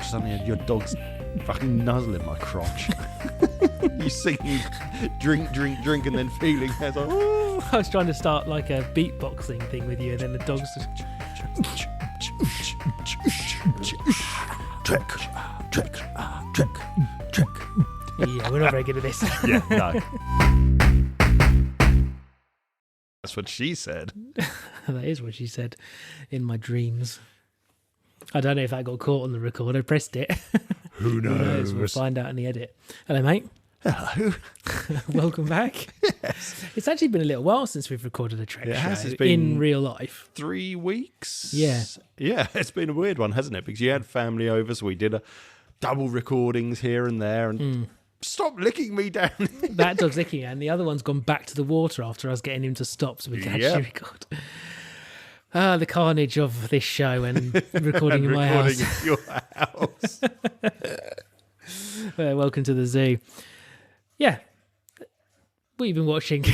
suddenly your dog's fucking nuzzling my crotch. You singing, drink, and then feeling as I was trying to start like a beatboxing thing with you, and then the dog's just... trick. Yeah, we're not very good at this. Yeah, no. That's what she said. That is what she said in my dreams. I don't know if that got caught on the record. I pressed it. Who knows? We'll find out in the edit. Hello, mate. Hello. Welcome back. Yes. It's actually been a little while since we've recorded a Trek show. It's been in real life. 3 weeks. Yeah. Yeah, it's been a weird one, hasn't it? Because you had family over, so we did a double recordings here and there. And stop licking me down. That dog's licking, and the other one's gone back to the water after I was getting him to stop so we can actually record. The carnage of this show and recording in my house. In your house. Welcome to the zoo. Yeah. What have you been watching?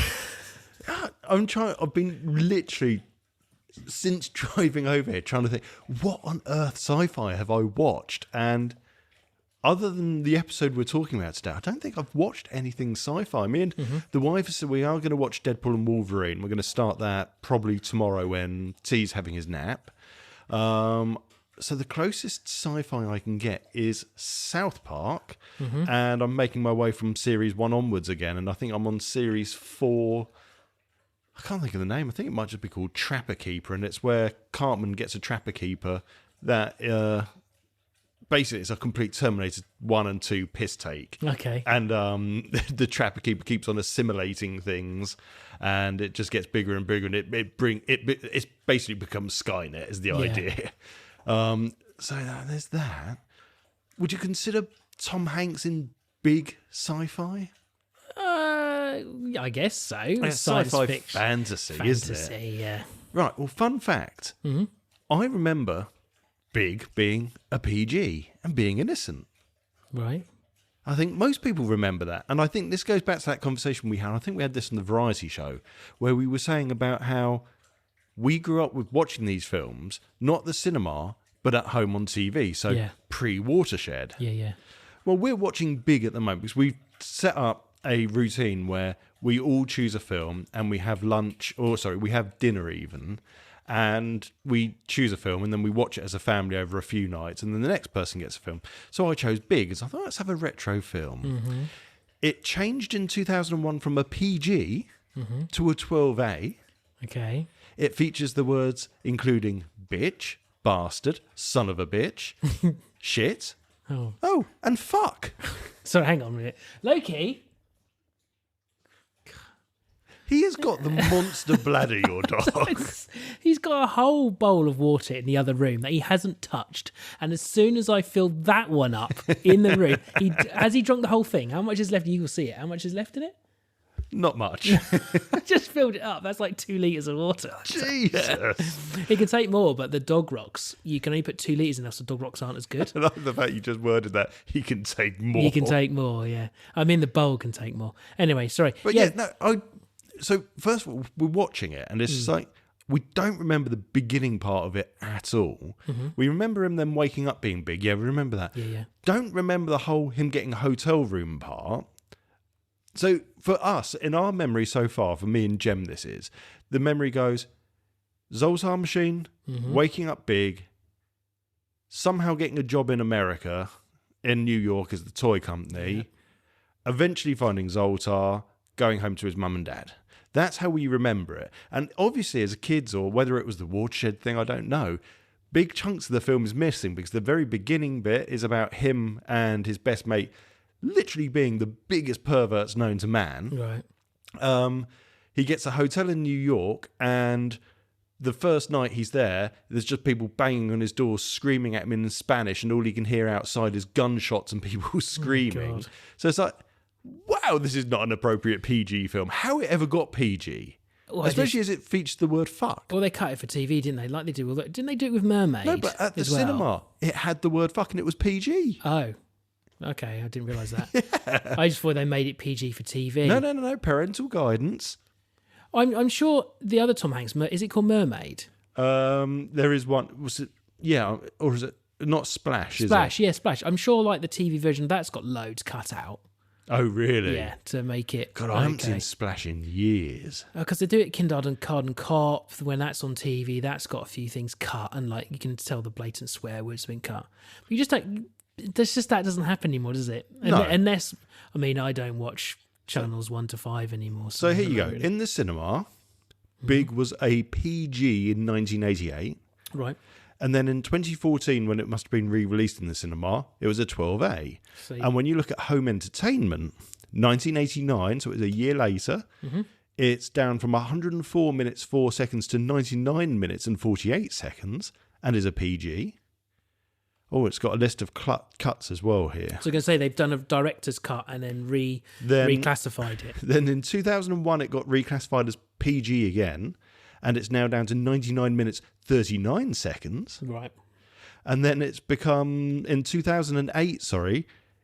I've been literally, since driving over here, trying to think, what on earth sci-fi have I watched? And other than the episode we're talking about today, I don't think I've watched anything sci-fi. Me and the wife said we are going to watch Deadpool and Wolverine. We're going to start that probably tomorrow when T's having his nap. So the closest sci-fi I can get is South Park, and I'm making my way from series 1 onwards again, and I think I'm on series 4. I can't think of the name. I think it might just be called Trapper Keeper, and it's where Cartman gets a Trapper Keeper that basically it's a complete Terminator 1 and 2 piss take. Okay. And the Trapper Keeper keeps on assimilating things, and it just gets bigger and bigger, and it's basically becomes Skynet is the idea. So there's that. Would you consider Tom Hanks in big sci-fi? I guess so. It's sci-fi fantasy, isn't it? Yeah. Right, well, fun fact. I remember Big being a PG and being innocent. Right. I think most people remember that. And I think this goes back to that conversation we had. I think we had this on the Variety Show, where we were saying about how we grew up with watching these films, not at the cinema, but at home on TV. So pre-Watershed. Yeah. Well, we're watching Big at the moment because we've set up a routine where we all choose a film and we have we have dinner even, and we choose a film and then we watch it as a family over a few nights, and then the next person gets a film. So I chose Big as I thought, let's have a retro film. It changed in 2001 from a PG to a 12A. Okay. It features the words including bitch, bastard, son of a bitch, shit, and fuck. Sorry, hang on a minute. Loki? He has got the monster bladder, your dog. He's got a whole bowl of water in the other room that he hasn't touched. And as soon as I filled that one up in the room, has he drunk the whole thing? How much is left? You will see it. How much is left in it? Not much. I just filled it up. That's like 2 litres of water. Jesus. He can take more, but the dog rocks, you can only put 2 litres in, so dog rocks aren't as good. I love the fact you just worded that. He can take more. He can take more, yeah. I mean, the bowl can take more. Anyway, sorry. But so first of all, we're watching it, and it's just like, we don't remember the beginning part of it at all. We remember him then waking up being big. Yeah, we remember that. Yeah. Don't remember the whole him getting a hotel room part. So for us, in our memory so far, for me and Jem, the memory goes, Zoltar machine, waking up big, somehow getting a job in America, in New York as the toy company, eventually finding Zoltar, going home to his mum and dad. That's how we remember it. And obviously as kids, or whether it was the Watershed thing, I don't know, big chunks of the film is missing because the very beginning bit is about him and his best mate literally being the biggest perverts known to man. Right. He gets a hotel in New York, and the first night he's there, there's just people banging on his door, screaming at him in Spanish, and all he can hear outside is gunshots and people screaming. So it's like, wow, this is not an appropriate PG film. How it ever got PG? Well, especially as it features the word fuck. Well, they cut it for TV, didn't they? Like they do. Didn't they do it with Mermaid? No, but at the cinema, it had the word fuck and it was PG. Oh. Okay, I didn't realise that. I just thought they made it PG for TV. No. Parental guidance. I'm sure the other Tom Hanks, is it called Mermaid? There is one. Was it? Yeah, or is it? Not Splash, is Splash, it? yeah, Splash. I'm sure like the TV version, that's got loads cut out. Oh, really? Yeah, to make it. God, I haven't seen Splash in years. Because they do it Kindergarten Cop. When that's on TV, that's got a few things cut, and like you can tell the blatant swear words have been cut. But you just don't. There's just that doesn't happen anymore, does it? No. Unless, I mean, I don't watch channels 1 to 5 anymore. So here you go. Really. In the cinema, Big was a PG in 1988. Right. And then in 2014, when it must have been re-released in the cinema, it was a 12A. And when you look at home entertainment, 1989, so it was a year later, it's down from 104 minutes 4 seconds to 99 minutes and 48 seconds and is a PG. Oh, it's got a list of cuts as well here. So I'm going to say they've done a director's cut and then reclassified it. Then in 2001, it got reclassified as PG again, and it's now down to 99 minutes 39 seconds. Right. And then it's become, in 2008,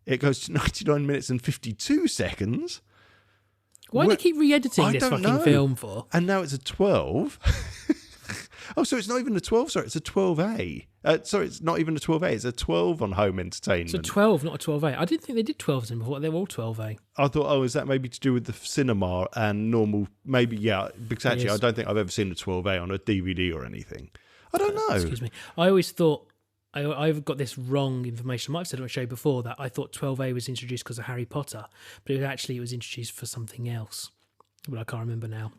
it goes to 99 minutes and 52 seconds. Why do they keep re-editing this fucking film for? And now it's a 12. Oh, so it's not even a 12, it's a 12A. It's not even a 12A, it's a 12 on home entertainment. It's a 12, not a 12A. I didn't think they did 12s in before. They were all 12A. I thought, is that maybe to do with the cinema and normal? Maybe, yeah, because actually I don't think I've ever seen a 12A on a DVD or anything. I don't know. Excuse me. I always thought, I've got this wrong information. I might have said on a show before that I thought 12A was introduced because of Harry Potter, but it was introduced for something else. But I can't remember now.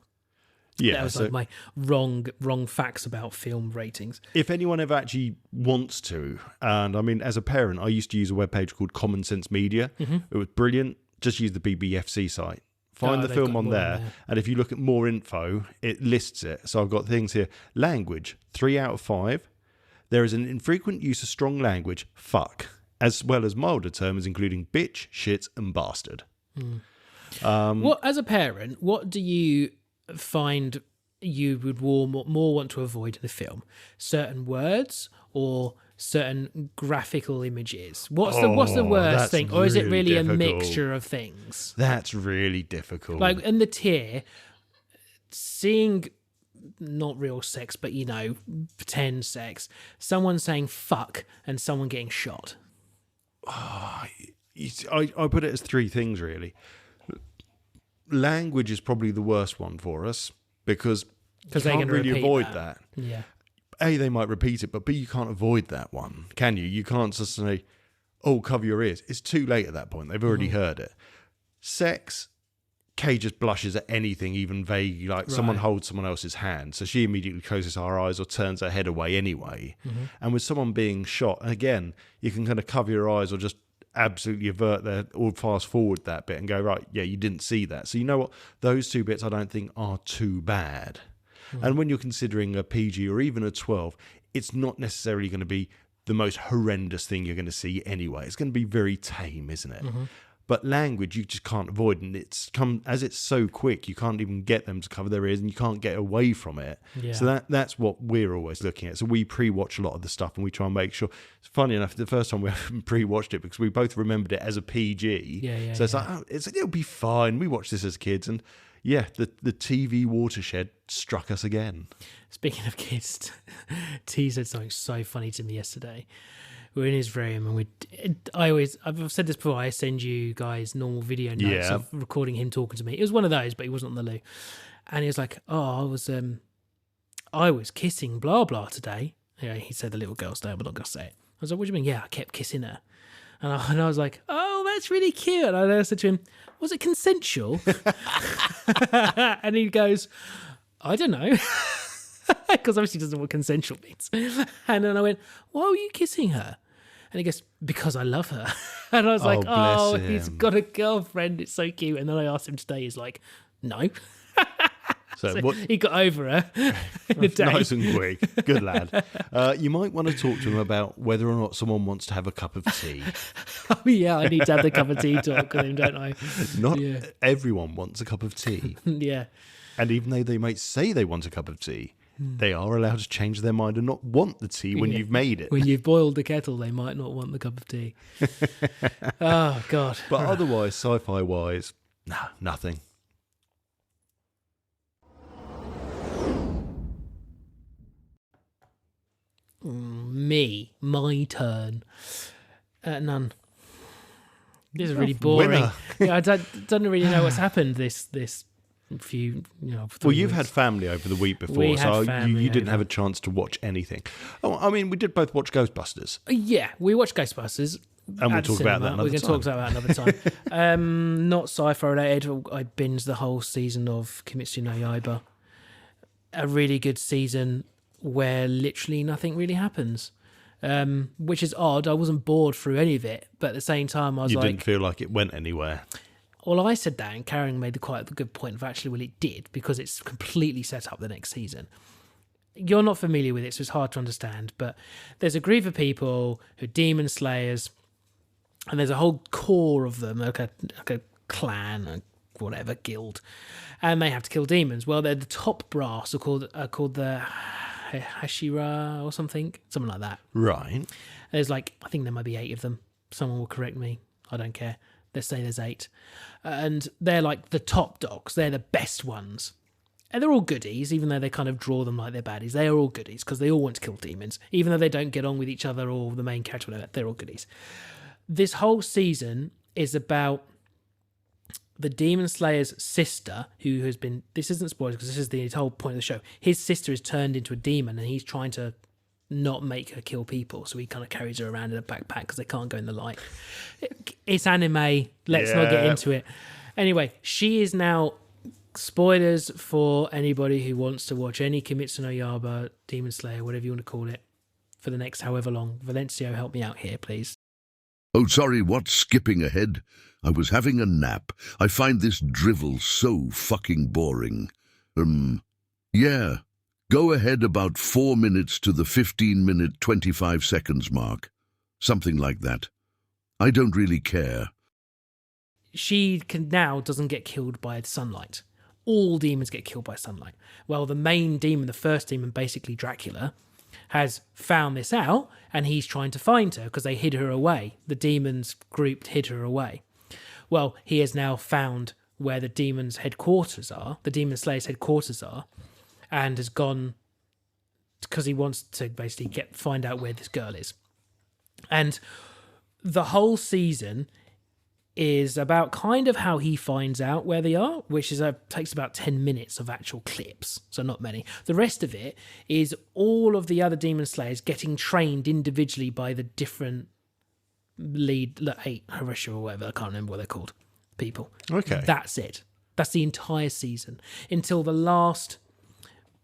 Yeah, that was like my wrong facts about film ratings. If anyone ever actually wants to, and I mean, as a parent, I used to use a webpage called Common Sense Media. It was brilliant. Just use the BBFC site. Find the film on there, and if you look at more info, it lists it. So I've got things here. Language, 3 out of 5. There is an infrequent use of strong language, fuck, as well as milder terms including bitch, shit, and bastard. As a parent, what do you find you would more want to avoid in the film? Certain words or certain graphical images? What's the worst thing? Or is it really difficult. A mixture of things? That's really difficult. Like in the tier, seeing not real sex, but pretend sex, someone saying fuck and someone getting shot. I put it as 3 things really. Language is probably the worst one for us because you can't really avoid that. Yeah. A, they might repeat it, but B, you can't avoid that one, can you? You can't just say, oh, cover your ears. It's too late at that point. They've already heard it. Sex, Kay just blushes at anything, even vaguely, like someone holds someone else's hand. So she immediately closes her eyes or turns her head away anyway. And with someone being shot, again, you can kind of cover your eyes or just absolutely avert that or fast forward that bit and go, right, yeah, you didn't see that. So you know what? Those 2 bits I don't think are too bad. And when you're considering a PG or even a 12, it's not necessarily going to be the most horrendous thing you're going to see anyway. It's going to be very tame, isn't it? But language, you just can't avoid. And it's so quick, you can't even get them to cover their ears and you can't get away from it. Yeah. So that's what we're always looking at. So we pre-watch a lot of the stuff and we try and make sure. It's funny enough, the first time we pre-watched it because we both remembered it as a PG. So it's like, it'll be fine. We watched this as kids and yeah, the TV watershed struck us again. Speaking of kids, T said something so funny to me yesterday. We're in his room and I've said this before, I send you guys normal video notes of recording him talking to me. It was one of those, but he wasn't on the loo. And he was like, oh, I was kissing blah blah today. Yeah, he said the little girl's name, but not going to say it. I was like, what do you mean? Yeah, I kept kissing her. And I was like, oh, that's really cute. And I said to him, was it consensual? And he goes, I don't know. Because obviously he doesn't know what consensual means. And then I went, why were you kissing her? And he goes, because I love her. And I was like, oh, he's got a girlfriend. It's so cute. And then I asked him today, he's like, no. So he got over her in a day. Nice and quick. Good lad. You might want to talk to him about whether or not someone wants to have a cup of tea. Oh, yeah, I need to have the cup of tea talk with him, don't I? Not everyone wants a cup of tea. Yeah. And even though they might say they want a cup of tea, they are allowed to change their mind and not want the tea when you've made it. When you've boiled the kettle, they might not want the cup of tea. Oh, God. But otherwise, sci-fi wise, nothing. me, my turn. None. This is really boring. Yeah, I don't really know what's happened this few. Well, you've had family over the week before, so you didn't have a chance to watch anything. Oh, I mean, we did both watch Ghostbusters. Yeah, we watched Ghostbusters. And we'll talk about that another time. We're going to talk about that another time. Not sci-fi related. I binged the whole season of Kimetsu no Yaiba. A really good season where literally nothing really happens, which is odd. I wasn't bored through any of it, but at the same time, I was like... You didn't feel like it went anywhere. Well, I said that, and Karen made quite a good point of actually, well, it did, because it's completely set up the next season. You're not familiar with it, so it's hard to understand, but there's a group of people who are demon slayers, and there's a whole core of them, like a clan, or whatever, guild, and they have to kill demons. Well, they're the top brass, are called the Hashira or something like that. Right. There's I think there might be 8 of them. Someone will correct me. I don't care. Let's say there's 8. And they're like the top dogs. They're the best ones. And they're all goodies, even though they kind of draw them like they're baddies. They are all goodies because they all want to kill demons. Even though they don't get on with each other or the main character, whatever, they're all goodies. This whole season is about the Demon Slayer's sister, who has been... This isn't spoilers because this is the whole point of the show. His sister is turned into a demon and he's trying to not make her kill people, so he kind of carries her around in a backpack because they can't go in the light. It's anime. Let's not get into it. Anyway, she is now... Spoilers for anybody who wants to watch any Kimetsu no Yaiba, Demon Slayer, whatever you want to call it, for the next however long. Valencio, help me out here, please. Oh, sorry, what? Skipping ahead? I was having a nap. I find this drivel so fucking boring. Yeah. Go ahead about 4 minutes to the 15-minute 25 seconds mark. Something like that. I don't really care. She doesn't get killed by sunlight. All demons get killed by sunlight. Well, the main demon, the first demon, basically Dracula, has found this out, and he's trying to find her because they hid her away. The demons group hid her away. Well, he has now found where the demons' headquarters are, the Demon Slayer's headquarters are, and has gone because he wants to basically find out where this girl is. And the whole season is about kind of how he finds out where they are, which is takes about 10 minutes of actual clips, so not many. The rest of it is all of the other Demon Slayers getting trained individually by the different lead, 8 Harisha or whatever, I can't remember what they're called, people. Okay. That's it. That's the entire season until the last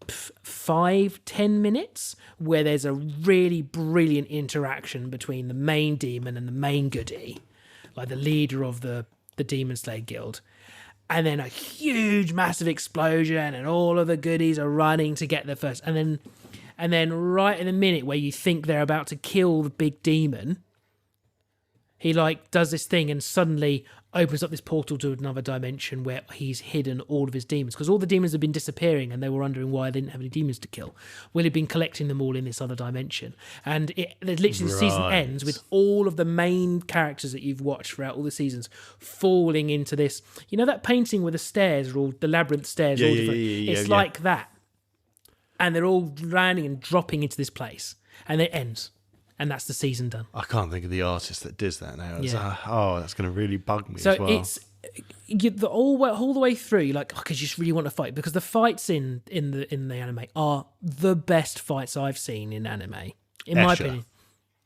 5-10 minutes where there's a really brilliant interaction between the main demon and the main goodie, like the leader of the Demon Slayer Guild, and then a huge massive explosion and all of the goodies are running to get there first, and then right in the minute where you think they're about to kill the big demon, he does this thing and suddenly opens up this portal to another dimension where he's hidden all of his demons, because all the demons have been disappearing and they were wondering why they didn't have any demons to kill. Well, he'd been collecting them all in this other dimension, and literally the season ends with all of the main characters that you've watched throughout all the seasons falling into this, that painting where the stairs are all the labyrinth stairs, it's like that, and they're all landing and dropping into this place, and it ends. And that's the season done. I can't think of the artist that does that now. That's going to really bug me so as well. So it's all the way through. You're like, because you just really want to fight, because the fights in the anime are the best fights I've seen in anime, in my opinion.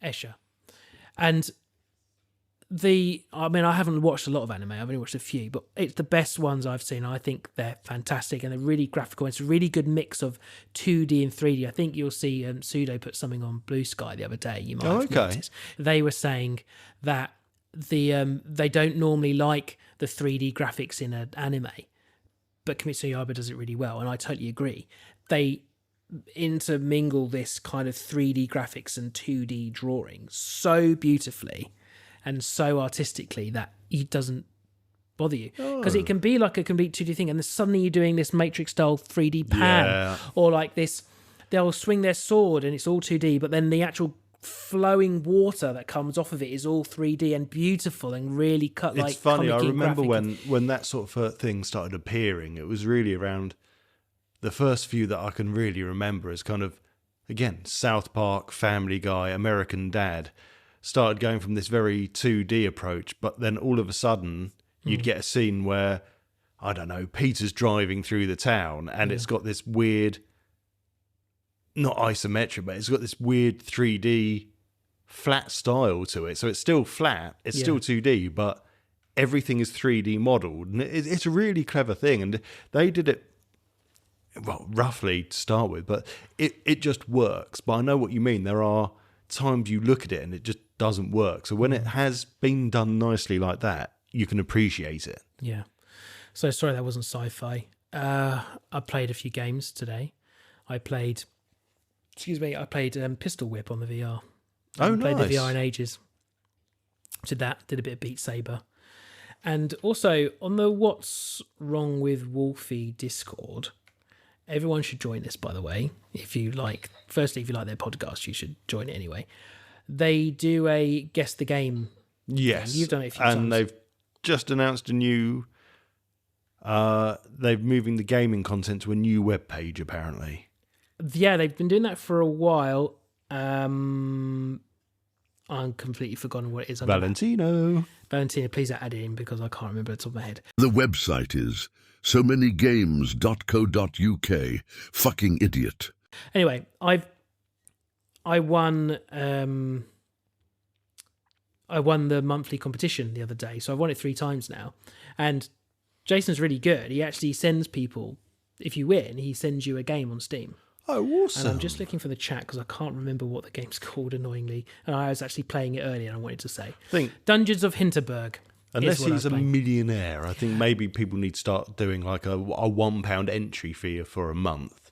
Escher. And I haven't watched a lot of anime. I've only watched a few, but it's the best ones I've seen. I think they're fantastic and they're really graphical. It's a really good mix of 2D and 3D. I think you'll see Pseudo put something on Blue Sky the other day. You might have noticed. They were saying that they don't normally like the 3D graphics in an anime, but Kimetsu no Yaiba does it really well, and I totally agree. They intermingle this kind of 3D graphics and 2D drawing so beautifully and so artistically that it doesn't bother you, because it can be like a complete 2D thing, and then suddenly you're doing this Matrix style 3D pan, or like this, they'll swing their sword and it's all 2D, but then the actual flowing water that comes off of it is all 3D and beautiful and really cut. It's funny, I remember when that sort of thing started appearing, it was really around the first few that I can really remember as kind of again, South Park, Family Guy, American Dad, started going from this very 2D approach, but then all of a sudden you'd get a scene where, I don't know, Peter's driving through the town and it's got this weird, not isometric, but it's got this weird 3D flat style to it. So it's still flat, it's still 2D, but everything is 3D modeled. And it's a really clever thing. And they did it, well, roughly to start with, but it just works. But I know what you mean. There are times you look at it and it just doesn't work. So when it has been done nicely like that, you can appreciate it. Yeah. So sorry that wasn't sci-fi. I played a few games today. I played Pistol Whip on the VR. I haven't played the VR in ages. Did that, did a bit of Beat Saber. And also on the What's Wrong with Wolfie Discord, everyone should join this, by the way. If you like their podcast, you should join it anyway. They do a Guess the Game. Yes. Game. You've done it a few times. And they've just announced a new... they're moving the gaming content to a new web page, apparently. Yeah, they've been doing that for a while. I'm completely forgotten what it is. Valentino, please add it in because I can't remember off the top of my head. The website is somanygames.co.uk. Fucking idiot. Anyway, I won the monthly competition the other day, so I've won it 3 times now. And Jason's really good. He actually sends people, if you win, he sends you a game on Steam. Oh, awesome. And I'm just looking for the chat because I can't remember what the game's called, annoyingly. And I was actually playing it earlier and I wanted to say. Dungeons of Hinterberg. Unless he's a millionaire, I think maybe people need to start doing like a £1 entry fee for a month.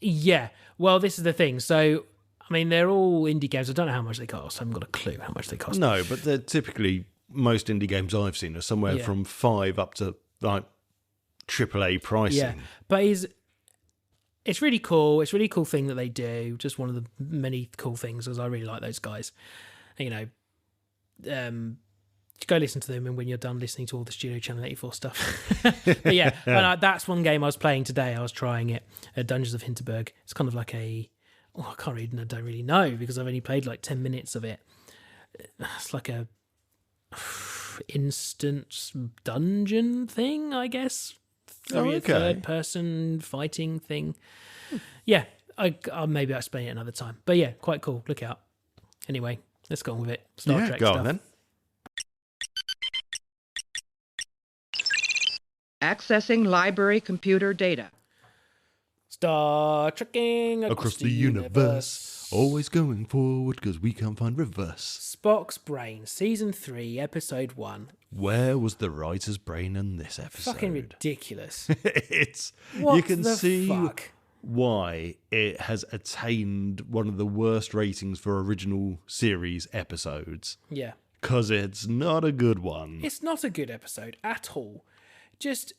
Yeah. Well, this is the thing. So, I mean, they're all indie games. I don't know how much they cost. I haven't got a clue how much they cost. No, but they're typically, most indie games I've seen are somewhere from 5 up to like AAA pricing. Yeah. But it's really cool. It's a really cool thing that they do. Just one of the many cool things, because I really like those guys. You know, go listen to them, and when you're done listening to all the Studio Channel 84 stuff. But yeah, and that's one game I was playing today. I was trying it, Dungeons of Hinterberg. It's kind of like I don't really know because I've only played like 10 minutes of it. It's like a instant dungeon thing, I guess. Third person fighting thing. Yeah, I'll maybe I'll explain it another time. But yeah, quite cool. Look out. Anyway, let's go on with it. Star Trek go stuff. on then. Accessing library computer data. Star Trekking across the universe. Always going forward because we can't find reverse. Spocks Brain, Season 3, Episode 1. Where was the writer's brain in this episode? Fucking ridiculous. You can see fuck? why it has attained one of the worst ratings for original series episodes. Yeah. Because it's not a good one. It's not a good episode at all. There's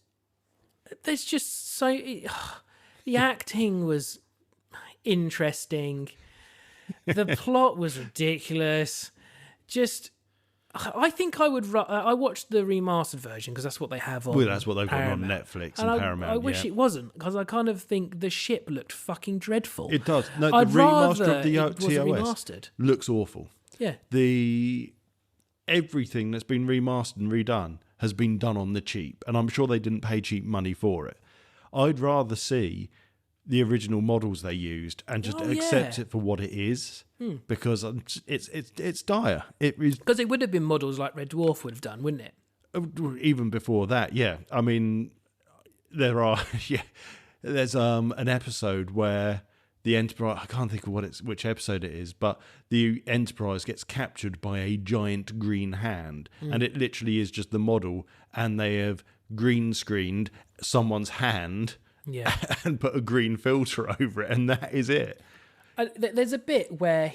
just so... the acting was interesting. The plot was ridiculous. I think I would... I watched the remastered version because that's what they have on that's what they've got on Netflix and Paramount. I wish it wasn't, because I kind of think the ship looked fucking dreadful. It does. No, the I'd remaster of the rather it was TOS remastered. looks awful. Yeah. Everything that's been remastered and redone has been done on the cheap, and I'm sure they didn't pay cheap money for it. I'd rather see the original models they used and just accept it for what it is, because it's dire. Because it would have been models like Red Dwarf would have done, wouldn't it? Even before that, yeah. I mean, there's an episode where the Enterprise, I can't think of which episode it is, but the Enterprise gets captured by a giant green hand, and it literally is just the model, and they have green screened someone's hand and put a green filter over it, and that is it. There's a bit where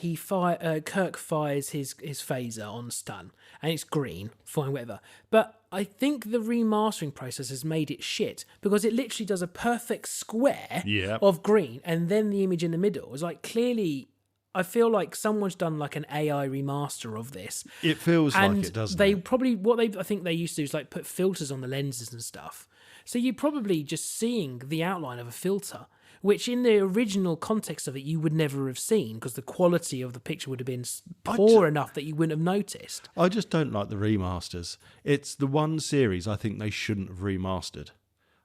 Kirk fires his phaser on stun, and it's green, fine, whatever. But I think the remastering process has made it shit, because it literally does a perfect square of green, and then the image in the middle is like, clearly, I feel like someone's done like an AI remaster of this. It feels like it, doesn't they it? probably, I think they used to do is like put filters on the lenses and stuff. So you're probably just seeing the outline of a filter, which in the original context of it you would never have seen because the quality of the picture would have been poor enough that you wouldn't have noticed. I just don't like the remasters. It's the one series I think they shouldn't have remastered.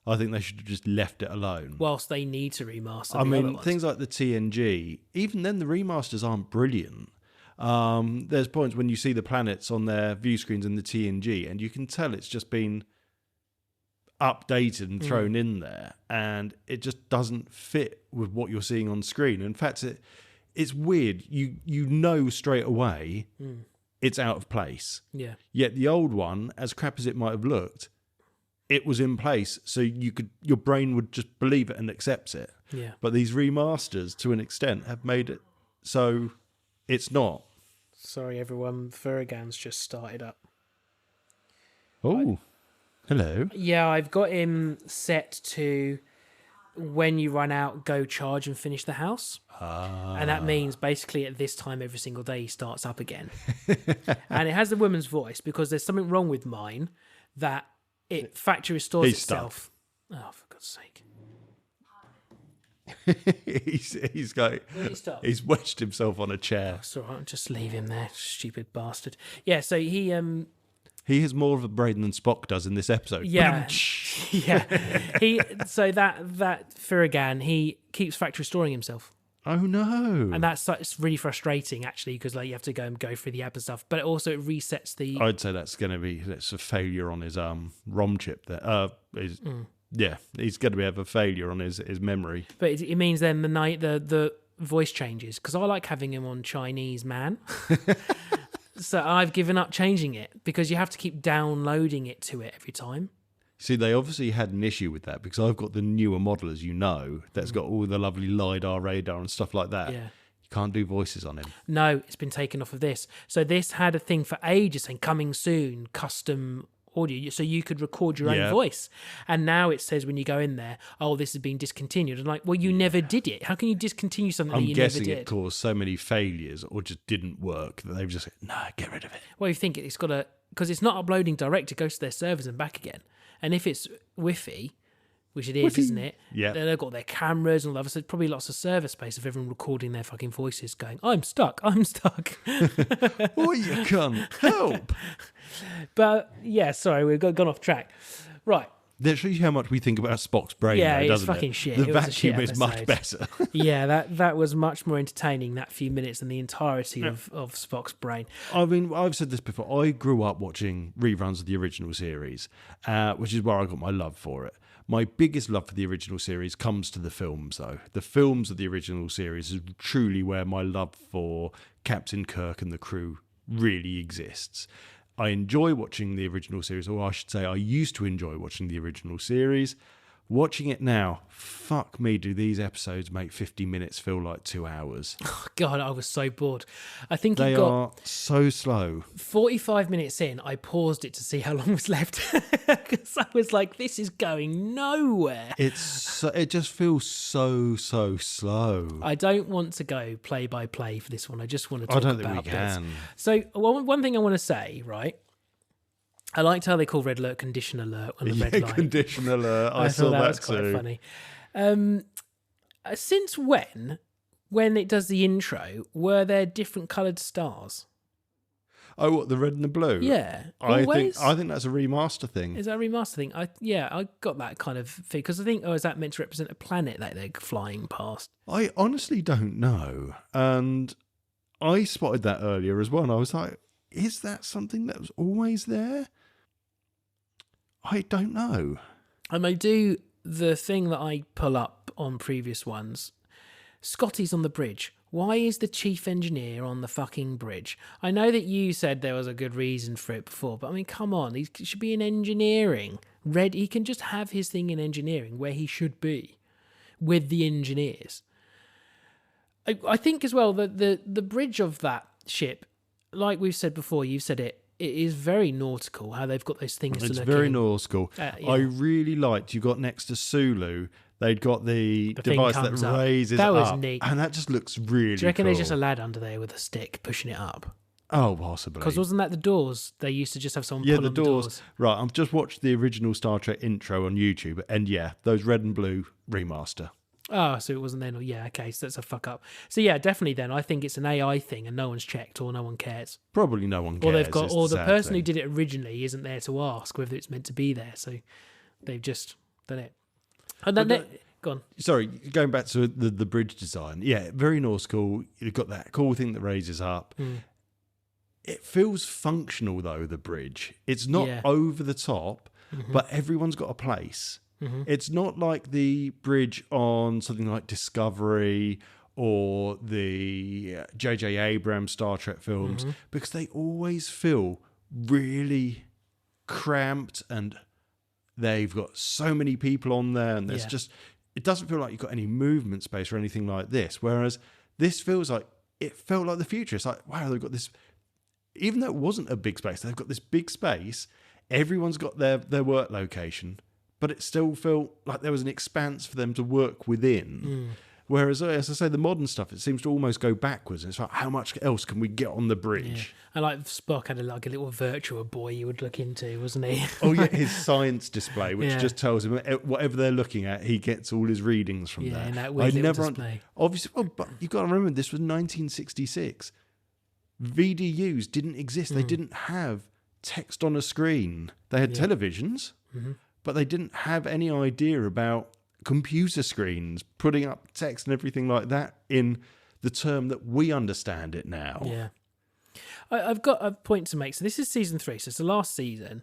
I think they should have just left it alone. Whilst they need to remaster I the other mean, ones. things like the TNG, even then the remasters aren't brilliant. There's points when you see the planets on their view screens in the TNG and you can tell it's just been updated and thrown in there, and it just doesn't fit with what you're seeing on screen. In fact, it's weird. You know straight away it's out of place. Yeah. Yet the old one, as crap as it might have looked, it was in place, so your brain would just believe it and accepts it. Yeah. But these remasters, to an extent, have made it so it's not. Sorry, everyone. Ferragan's just started up. Oh, hello. Yeah, I've got him set to when you run out, go charge and finish the house. And that means basically at this time every single day he starts up again. And it has the woman's voice because there's something wrong with mine that it factory restores He's itself. Oh, for God's sake. he's got. Will you stop? He's wedged himself on a chair. It's all right, just leave him there, stupid bastard. Yeah, so he He has more of a brain than Spock does in this episode. yeah. So that Ferragan, he keeps factory storing himself. Oh no! And it's really frustrating actually because like you have to go through the app and stuff, but it resets the. I'd say that's a failure on his ROM chip. Yeah, he's going to have a failure on his memory. But it means then the voice changes because I like having him on Chinese man. So I've given up changing it because you have to keep downloading it to it every time. See, they obviously had an issue with that because I've got the newer model, as you know, that's got all the lovely LiDAR, radar and stuff like that. Yeah. You can't do voices on him. No, it's been taken off of this. So this had a thing for ages saying coming soon, custom audio, so you could record your own voice. And now it says when you go in there, oh, this has been discontinued. And like, well, you never did it. How can you discontinue something that you never did? I'm guessing it caused so many failures or just didn't work that they've just said, no, get rid of it. Well, you think it's got to, because it's not uploading direct, it goes to their servers and back again. And if it's Wi-Fi, which it is, isn't it? Yeah. Then they've got their cameras and all that. So probably lots of server space of everyone recording their fucking voices going, I'm stuck. Oh, you can't help. But yeah, sorry, we've gone off track. Right. That shows you how much we think about Spock's brain, Yeah, though, it's doesn't fucking it? shit. The It was a shit vacuum is much episode. better. Yeah, that was much more entertaining, that few minutes, than the entirety of Spock's brain. I mean, I've said this before. I grew up watching reruns of the original series, which is where I got my love for it. My biggest love for the original series comes to the films, though. The films of the original series is truly where my love for Captain Kirk and the crew really exists. I enjoy watching the original series, or I should say I used to enjoy watching the original series. Watching it now, fuck me, do these episodes make 50 minutes feel like 2 hours? Oh, God, I was so bored. I think They it got are so slow. 45 minutes in, I paused it to see how long was left. Because I was like, this is going nowhere. It just feels so slow. I don't want to go play by play for this one. I just want to talk I don't about think we bits. can. So one thing I want to say, right? I liked how they call red alert condition alert on the red light. Condition alert. I thought saw that was quite too. funny. Since when it does the intro, were there different coloured stars? Oh, what, the red and the blue? Yeah, I always? think that's a remaster thing. Is that a remaster thing? I got that kind of thing because I think, is that meant to represent a planet that they're flying past? I honestly don't know. And I spotted that earlier as well. And I was like, is that something that was always there? I don't know. And they do the thing that I pull up on previous ones. Scotty's on the bridge. Why is the chief engineer on the fucking bridge? I know that you said there was a good reason for it before, but I mean, come on, he should be in engineering. He can just have his thing in engineering where he should be with the engineers. I think as well that the bridge of that ship, like we've said before, you've said it is very nautical, how they've got those things It's to look very in. nautical. Yeah. I really liked, you got next to Sulu, they'd got the thing device that comes up. raises That was up. neat. And that just looks really Do you reckon cool. there's just a lad under there with a stick pushing it up? Oh, possibly. Because wasn't that the doors? They used to just have someone Yeah, pull the on the doors. Right, I've just watched the original Star Trek intro on YouTube, and yeah, those red and blue remaster. Oh, so it wasn't then. Yeah, okay, so that's a fuck up. So yeah, definitely then. I think it's an AI thing and no one's checked or no one cares. Probably no one cares. Or they've got, is or the sad person who thing. did it originally isn't there to ask whether it's meant to be there. So they've just done it. And then, go on. Sorry, going back to the bridge design. Yeah, very nautical. You've got that cool thing that raises up. It feels functional, though, the bridge. It's not over the top, but everyone's got a place. It's not like the bridge on something like Discovery or the J.J. Abrams Star Trek films, because they always feel really cramped and they've got so many people on there, and there's just, it doesn't feel like you've got any movement space or anything like this. Whereas this feels like, it felt like the future. It's like, wow, they've got this, even though it wasn't a big space, they've got this big space. Everyone's got their work location, but it still felt like there was an expanse for them to work within. Whereas, as I say, the modern stuff, it seems to almost go backwards. It's like, how much else can we get on the bridge? And like Spock had a little virtual boy you would look into, wasn't he? Oh yeah, his science display, which just tells him whatever they're looking at, he gets all his readings from there. And that weird little display. Obviously, well, but you've got to remember, this was 1966. VDUs didn't exist. They didn't have text on a screen. They had televisions, but they didn't have any idea about computer screens, putting up text and everything like that in the term that we understand it now. Yeah. I've got a point to make. So this is season 3, so it's the last season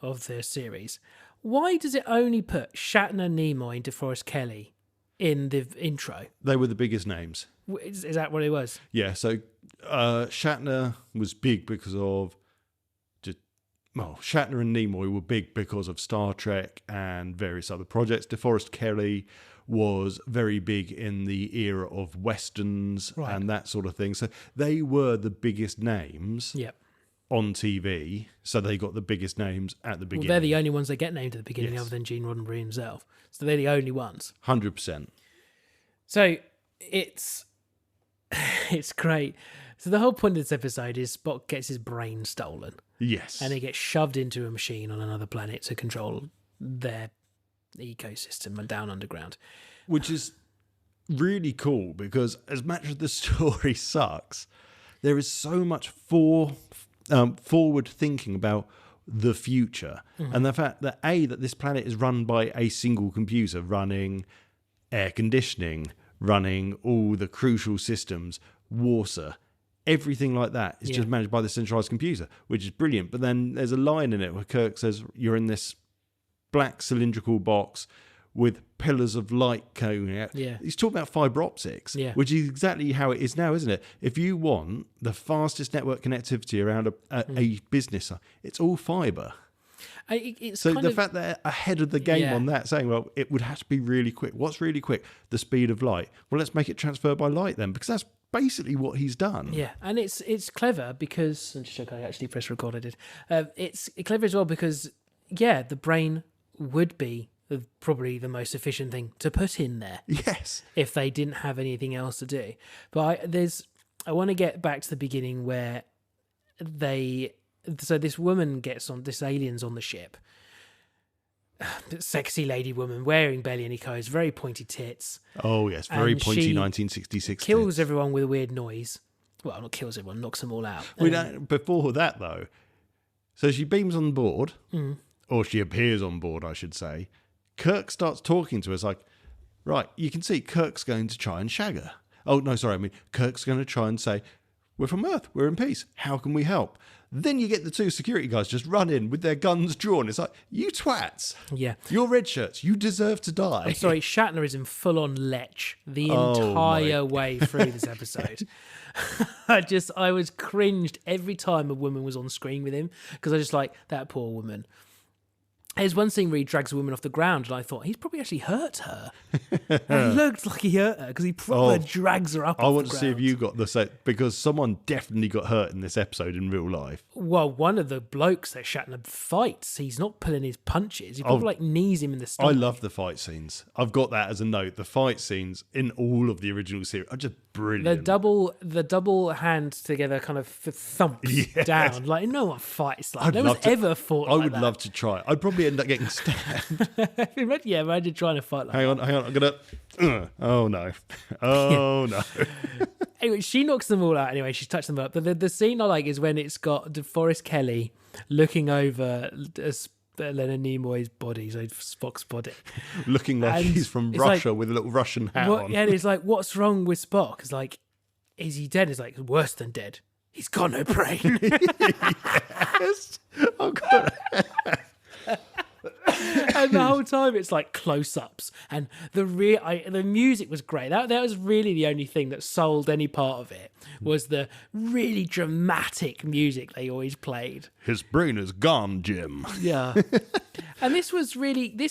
of the series. Why does it only put Shatner, Nimoy, and DeForest Kelley in the intro? They were the biggest names. Is that what it was? Yeah, so Shatner was big because of... Shatner and Nimoy were big because of Star Trek and various other projects. DeForest Kelley was very big in the era of Westerns and that sort of thing. So they were the biggest names on TV. So they got the biggest names at the beginning. Well, they're the only ones that get named at the beginning other than Gene Roddenberry himself. So they're the only ones. 100%. So it's great. So the whole point of this episode is Spock gets his brain stolen. Yes. And he gets shoved into a machine on another planet to control their ecosystem and down underground. Which is really cool because as much as the story sucks, there is so much forward thinking about the future. And the fact that that this planet is run by a single computer running air conditioning, running all the crucial systems, water, everything like that is just managed by the centralized computer, which is brilliant. But then there's a line in it where Kirk says, you're in this black cylindrical box with pillars of light going out. Yeah. He's talking about fiber optics, which is exactly how it is now, isn't it? If you want the fastest network connectivity around a business, it's all fiber. So the fact that they're ahead of the game on that, saying, well, it would have to be really quick. What's really quick? The speed of light. Well, let's make it transfer by light then, because that's basically what he's done. Yeah, and it's clever because... I'm just checking I actually press record, I did. It's clever as well because, the brain would be probably the most efficient thing to put in there. Yes. If they didn't have anything else to do. But I want to get back to the beginning where so this woman this alien's on the ship. Sexy lady woman wearing belly and clothes, very pointy tits. Oh yes, very pointy 1966 kills tits. everyone with a weird noise. Well, not kills everyone, knocks them all out. Before that though, so she beams on board, or she appears on board, I should say. Kirk starts talking to us like, right, you can see Kirk's going to try and shag her. Oh no, sorry, Kirk's going to try and say, we're from Earth, we're in peace, how can we help? Then you get the two security guys just run in with their guns drawn. It's like, you twats. Yeah. You're red shirts. You deserve to die. I'm sorry, Shatner is in full-on lech the entire way through this episode. I was cringed every time a woman was on screen with him because I just like, that poor woman. There's one scene where he drags a woman off the ground and I thought, he's probably actually hurt her. And it looked like he hurt her because he proper drags her up. I want to see if you got the set, because someone definitely got hurt in this episode in real life. Well, one of the blokes that Shatner fights, he's not pulling his punches. He probably like knees him in the stomach. I love the fight scenes. I've got that as a note. The fight scenes in all of the original series are just brilliant. The double hand together kind of thumps down. Like no one fights like no one's ever fought. I would love to try. I'd probably end up getting stabbed. Yeah, imagine trying to fight like Hang on. I'm gonna. Oh no. Oh no. Anyway, she knocks them all out. Anyway, she's touched them up. But the scene I like is when it's got DeForest Kelly looking over Leonard Nimoy's body, so Spock's body, looking like he's from Russia with a little Russian hat on. Yeah, and it's like, what's wrong with Spock? It's like, is he dead? It's like, worse than dead. He's got no brain. Yes. Oh god. And the whole time it's like close-ups, and the music was great. That was really the only thing that sold any part of it, was the really dramatic music they always played. His brain is gone, Jim. Yeah. And this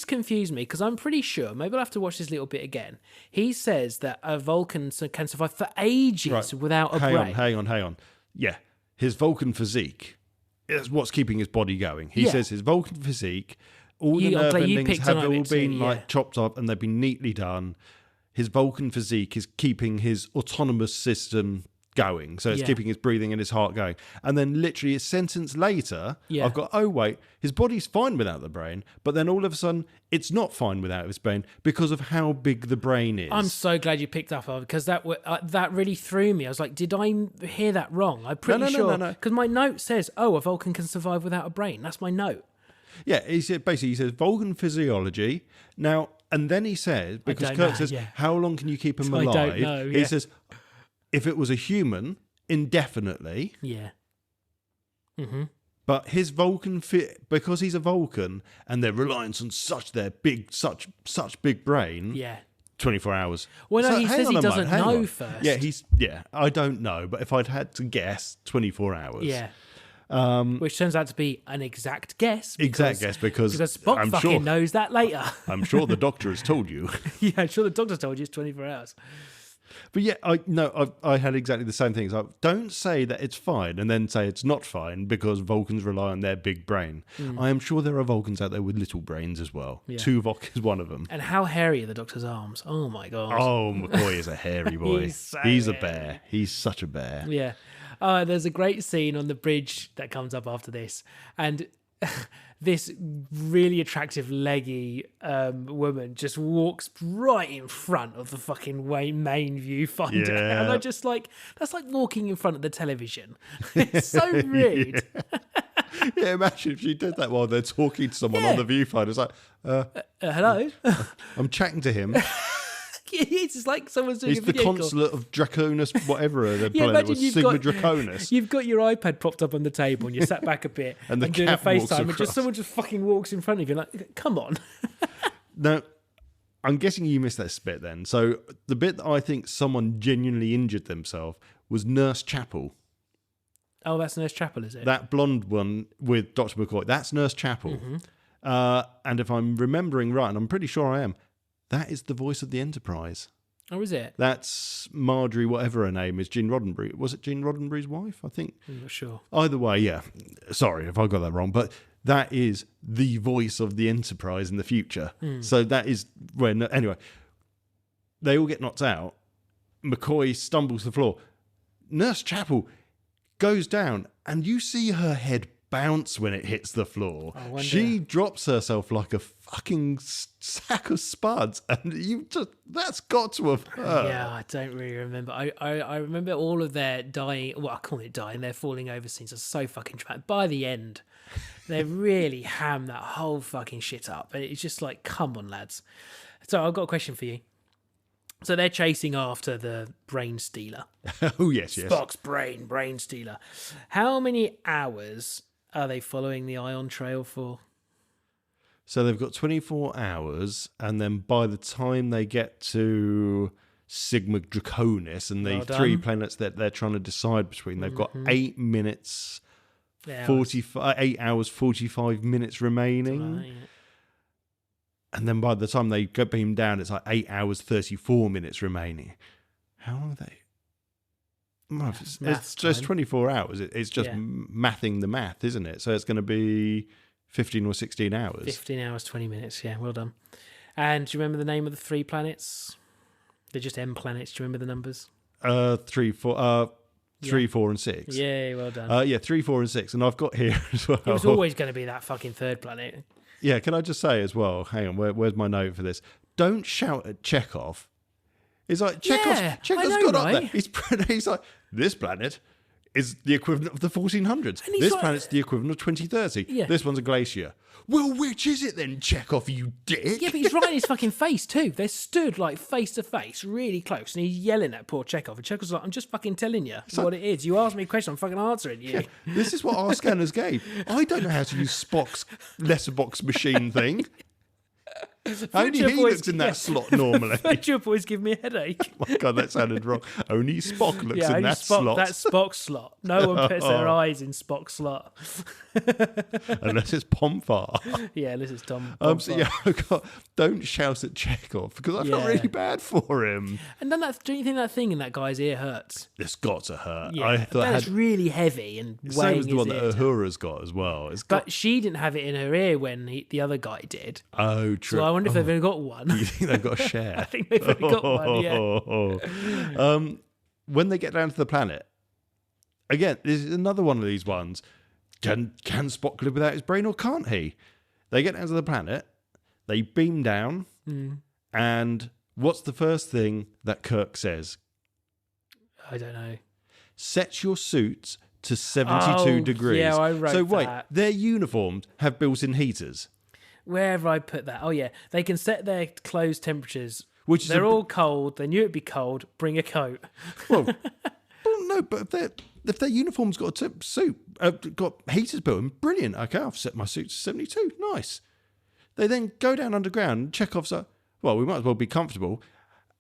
confused me, because I'm pretty sure, maybe I'll have to watch this little bit again. He says that a Vulcan can survive for ages without a brain. Hang on. Yeah, his Vulcan physique is what's keeping his body going. He says his Vulcan physique, all the nerve endings have all been chopped up and they've been neatly done. His Vulcan physique is keeping his autonomous system going. So it's keeping his breathing and his heart going. And then literally a sentence later, I've got, oh wait, his body's fine without the brain. But then all of a sudden, it's not fine without his brain because of how big the brain is. I'm so glad you picked up on it, because that really threw me. I was like, did I hear that wrong? I'm pretty sure. No. Because my note says, oh, a Vulcan can survive without a brain. That's my note. Yeah, he says Vulcan physiology. Now, and then he says, because Kirk says, how long can you keep him alive? I don't know. He says, if it was a human, indefinitely. Yeah. Mm-hmm. But his Vulcan because he's a Vulcan and they're reliant on such big brain. Yeah. 24 hours. Well, no, he says he doesn't know first. I don't know, but if I'd had to guess, 24 hours. Yeah. Which turns out to be an exact guess. Because Spock knows that later. I'm sure the doctor has told you. Yeah, I'm sure the doctor told you it's 24 hours. But yeah, I had exactly the same things. Don't say that it's fine and then say it's not fine because Vulcans rely on their big brain. I am sure there are Vulcans out there with little brains as well. Yeah. Tuvok is one of them. And how hairy are the Doctor's arms? Oh my god. Oh, McCoy is a hairy boy. He's a bear. He's such a bear. Yeah. There's a great scene on the bridge that comes up after this, and this really attractive leggy woman just walks right in front of the fucking main viewfinder. Yeah. And I just that's like walking in front of the television. It's so rude. Yeah, imagine if she did that while they're talking to someone on the viewfinder. It's like, hello? I'm chatting to him. It's just like someone's doing He's the consulate of Draconis, whatever they're playing. It was Sigma Draconis. You've got your iPad propped up on the table and you're sat back a bit and doing a FaceTime and someone just fucking walks in front of you like, come on. Now, I'm guessing you missed that bit then. So the bit that I think someone genuinely injured themselves was Nurse Chapel. Oh, that's Nurse Chapel, is it? That blonde one with Dr. McCoy. That's Nurse Chapel. Mm-hmm. And if I'm remembering right, and I'm pretty sure I am, that is the voice of the Enterprise. Oh, is it? That's Marjorie, whatever her name is, Gene Roddenberry. Was it Gene Roddenberry's wife? I think. I'm not sure. Either way, yeah. Sorry if I got that wrong, but that is the voice of the Enterprise in the future. So that is when... Anyway, they all get knocked out. McCoy stumbles to the floor. Nurse Chapel goes down, and you see her head bounce when it hits the floor. She drops herself like a fucking sack of spuds, and that's got to have hurt. Yeah, I don't really remember. I remember all of their dying, well, I call it dying, their falling over scenes are so fucking dramatic. By the end, they really ham that whole fucking shit up, and it's just like, come on, lads. So I've got a question for you. So they're chasing after the brain stealer. Oh, yes. Spocks Brain stealer. How many hours are they following the Ion Trail for? So they've got 24 hours, and then by the time they get to Sigma Draconis and the three planets that they're trying to decide between, they've got 8 minutes, 8 hours, 45 minutes remaining. And then by the time they go beam down, it's like 8 hours, 34 minutes remaining. How long are they? Well, it's just 24 hours. It's just mathing the math, isn't it? So it's going to be 15 or 16 hours. 15 hours, 20 minutes. Yeah, well done. And do you remember the name of the 3 planets? They're just M planets. Do you remember the numbers? 3, 4, 3, 4, and 6. Yeah, well done. 3, 4, and 6. And I've got here as well. It was always going to be that fucking 3rd planet. Yeah, can I just say as well, hang on, where's my note for this? Don't shout at Chekhov. It's like, Chekhov's got up there. He's like, this planet is the equivalent of the 1400s. This planet's the equivalent of 2030. Yeah. This one's a glacier. Well, which is it then, Chekhov, you dick? Yeah, but he's right in his fucking face too. They're stood like face to face, really close, and he's yelling at poor Chekhov. And Chekhov's like, I'm just fucking telling you what it is. You asked me a question, I'm fucking answering you. Yeah, this is what our scanners gave. I don't know how to use Spock's letterbox machine thing. Only he looks in that slot normally. Virtual boys give me a headache. Oh my God, that sounded wrong. Only Spock looks in that slot. That Spock slot. No one puts their eyes in Spock's slot. Unless it's Pomfar. Yeah, this is Tom. So yeah, don't shout at Chekhov because I felt really bad for him. And then don't you think that thing in that guy's ear hurts? It's got to hurt. Yeah, I thought that's really heavy and weighing same as the one that his ear. Uhura's got as well. But she didn't have it in her ear when the other guy did. Oh, true. So I wonder if they've only got one. You think they've got a share? I think they've only got one, yeah. When they get down to the planet, again, this is another one of these ones. Can Spock live without his brain or can't he? They get down to the planet, they beam down, and what's the first thing that Kirk says? I don't know. Set your suits to 72 degrees. Yeah, I wrote so wait, that. their uniforms have built-in heaters. Where have I put that? Oh, yeah. They can set their clothes temperatures. Which is They're all cold. They knew it'd be cold. Bring a coat. Well, no, but if their uniform's got a suit, got heaters built in, brilliant. Okay, I've set my suit to 72. Nice. They then go down underground. Chekhov's like, well, we might as well be comfortable.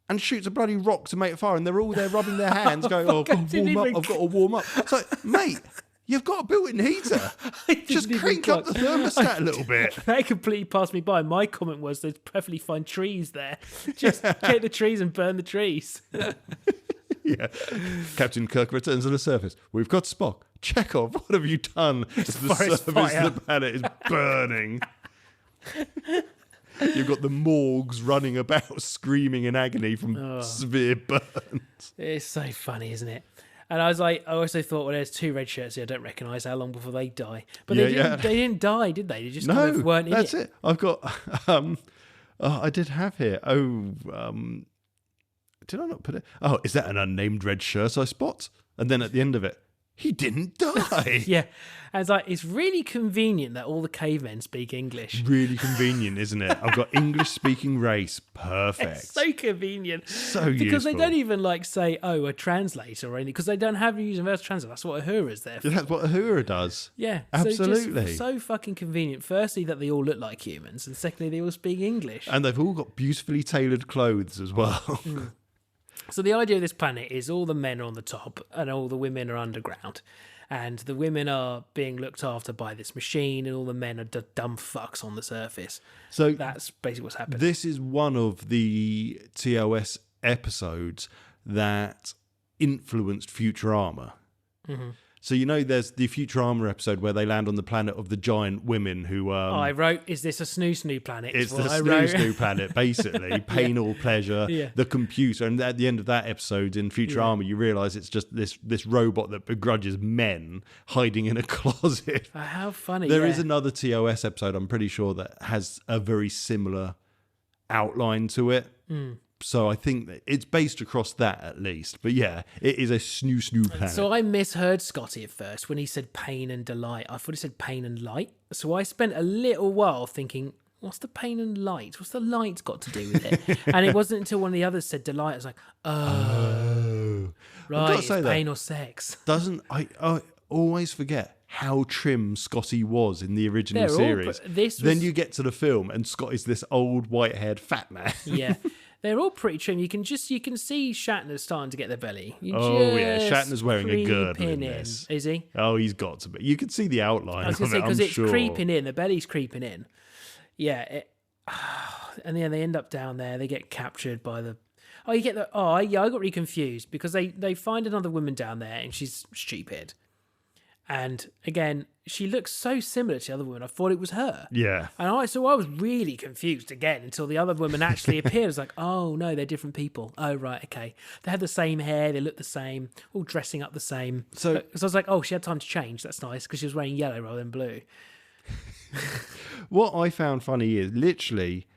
And shoots a bloody rock to make a fire. And they're all there rubbing their hands going, I've got to warm up. It's like, mate, you've got a built-in heater. Just crank up the thermostat a little bit. That completely passed me by. My comment was they'd perfectly find trees there. Just get the trees and burn the trees. Yeah. Captain Kirk returns to the surface. We've got Spock. Chekhov, what have you done? The surface of the planet is burning. You've got the morgues running about screaming in agony from severe burns. It's so funny, isn't it? And I was like, I also thought, well, there's 2 red shirts here I don't recognise. How long before they die? But they didn't die, did they? They just kind of weren't in it. That's it. I've got, I did have here, did I not put it? Oh, is that an unnamed red shirt I spot? And then at the end of it, he didn't die. Yeah. And it's like, it's really convenient that all the cavemen speak English. Really convenient, isn't it? I've got English-speaking race. Perfect. It's so convenient. So useful. Because they don't even say, a translator or anything, because they don't have a universal translator. That's what Uhura's there for. That's what Uhura does. Yeah. Absolutely. So fucking convenient. Firstly, that they all look like humans, and secondly, they all speak English. And they've all got beautifully tailored clothes as well. So the idea of this planet is all the men are on the top and all the women are underground. And the women are being looked after by this machine and all the men are dumb fucks on the surface. So that's basically what's happening. This is one of the TOS episodes that influenced Futurama. Mm-hmm. So there's the Futurama episode where they land on the planet of the giant women who... I wrote, is this a snoo planet? It's the snoo planet, basically. Pain or pleasure, the computer. And at the end of that episode in Futurama, you realise it's just this robot that begrudges men hiding in a closet. How funny. There is another TOS episode, I'm pretty sure, that has a very similar outline to it. So I think that it's based across that at least. But yeah, it is a snoo planet. So I misheard Scotty at first when he said pain and delight. I thought he said pain and light. So I spent a little while thinking, what's the pain and light? What's the light got to do with it? And it wasn't until one of the others said delight, I was like, right, it's pain or sex. I always forget how trim Scotty was in the original series. Then you get to the film and Scott is this old white-haired fat man. Yeah. They're all pretty trim. You can see Shatner starting to get their belly. Shatner's wearing a girdle in this. Is he? Oh, he's got to be. You can see the outline. I was going to say, because it's creeping in. The belly's creeping in. Yeah. and then they end up down there. They get captured by the. Oh, you get the. Oh, yeah, I got really confused because they find another woman down there and she's stupid. And again, she looks so similar to the other woman. I thought it was her. Yeah. And I was really confused again until the other woman actually appeared. I was like, oh no, they're different people. Oh right, okay. They had the same hair. They look the same. All dressing up the same. So I was like, oh, she had time to change. That's nice because she was wearing yellow rather than blue. What I found funny is literally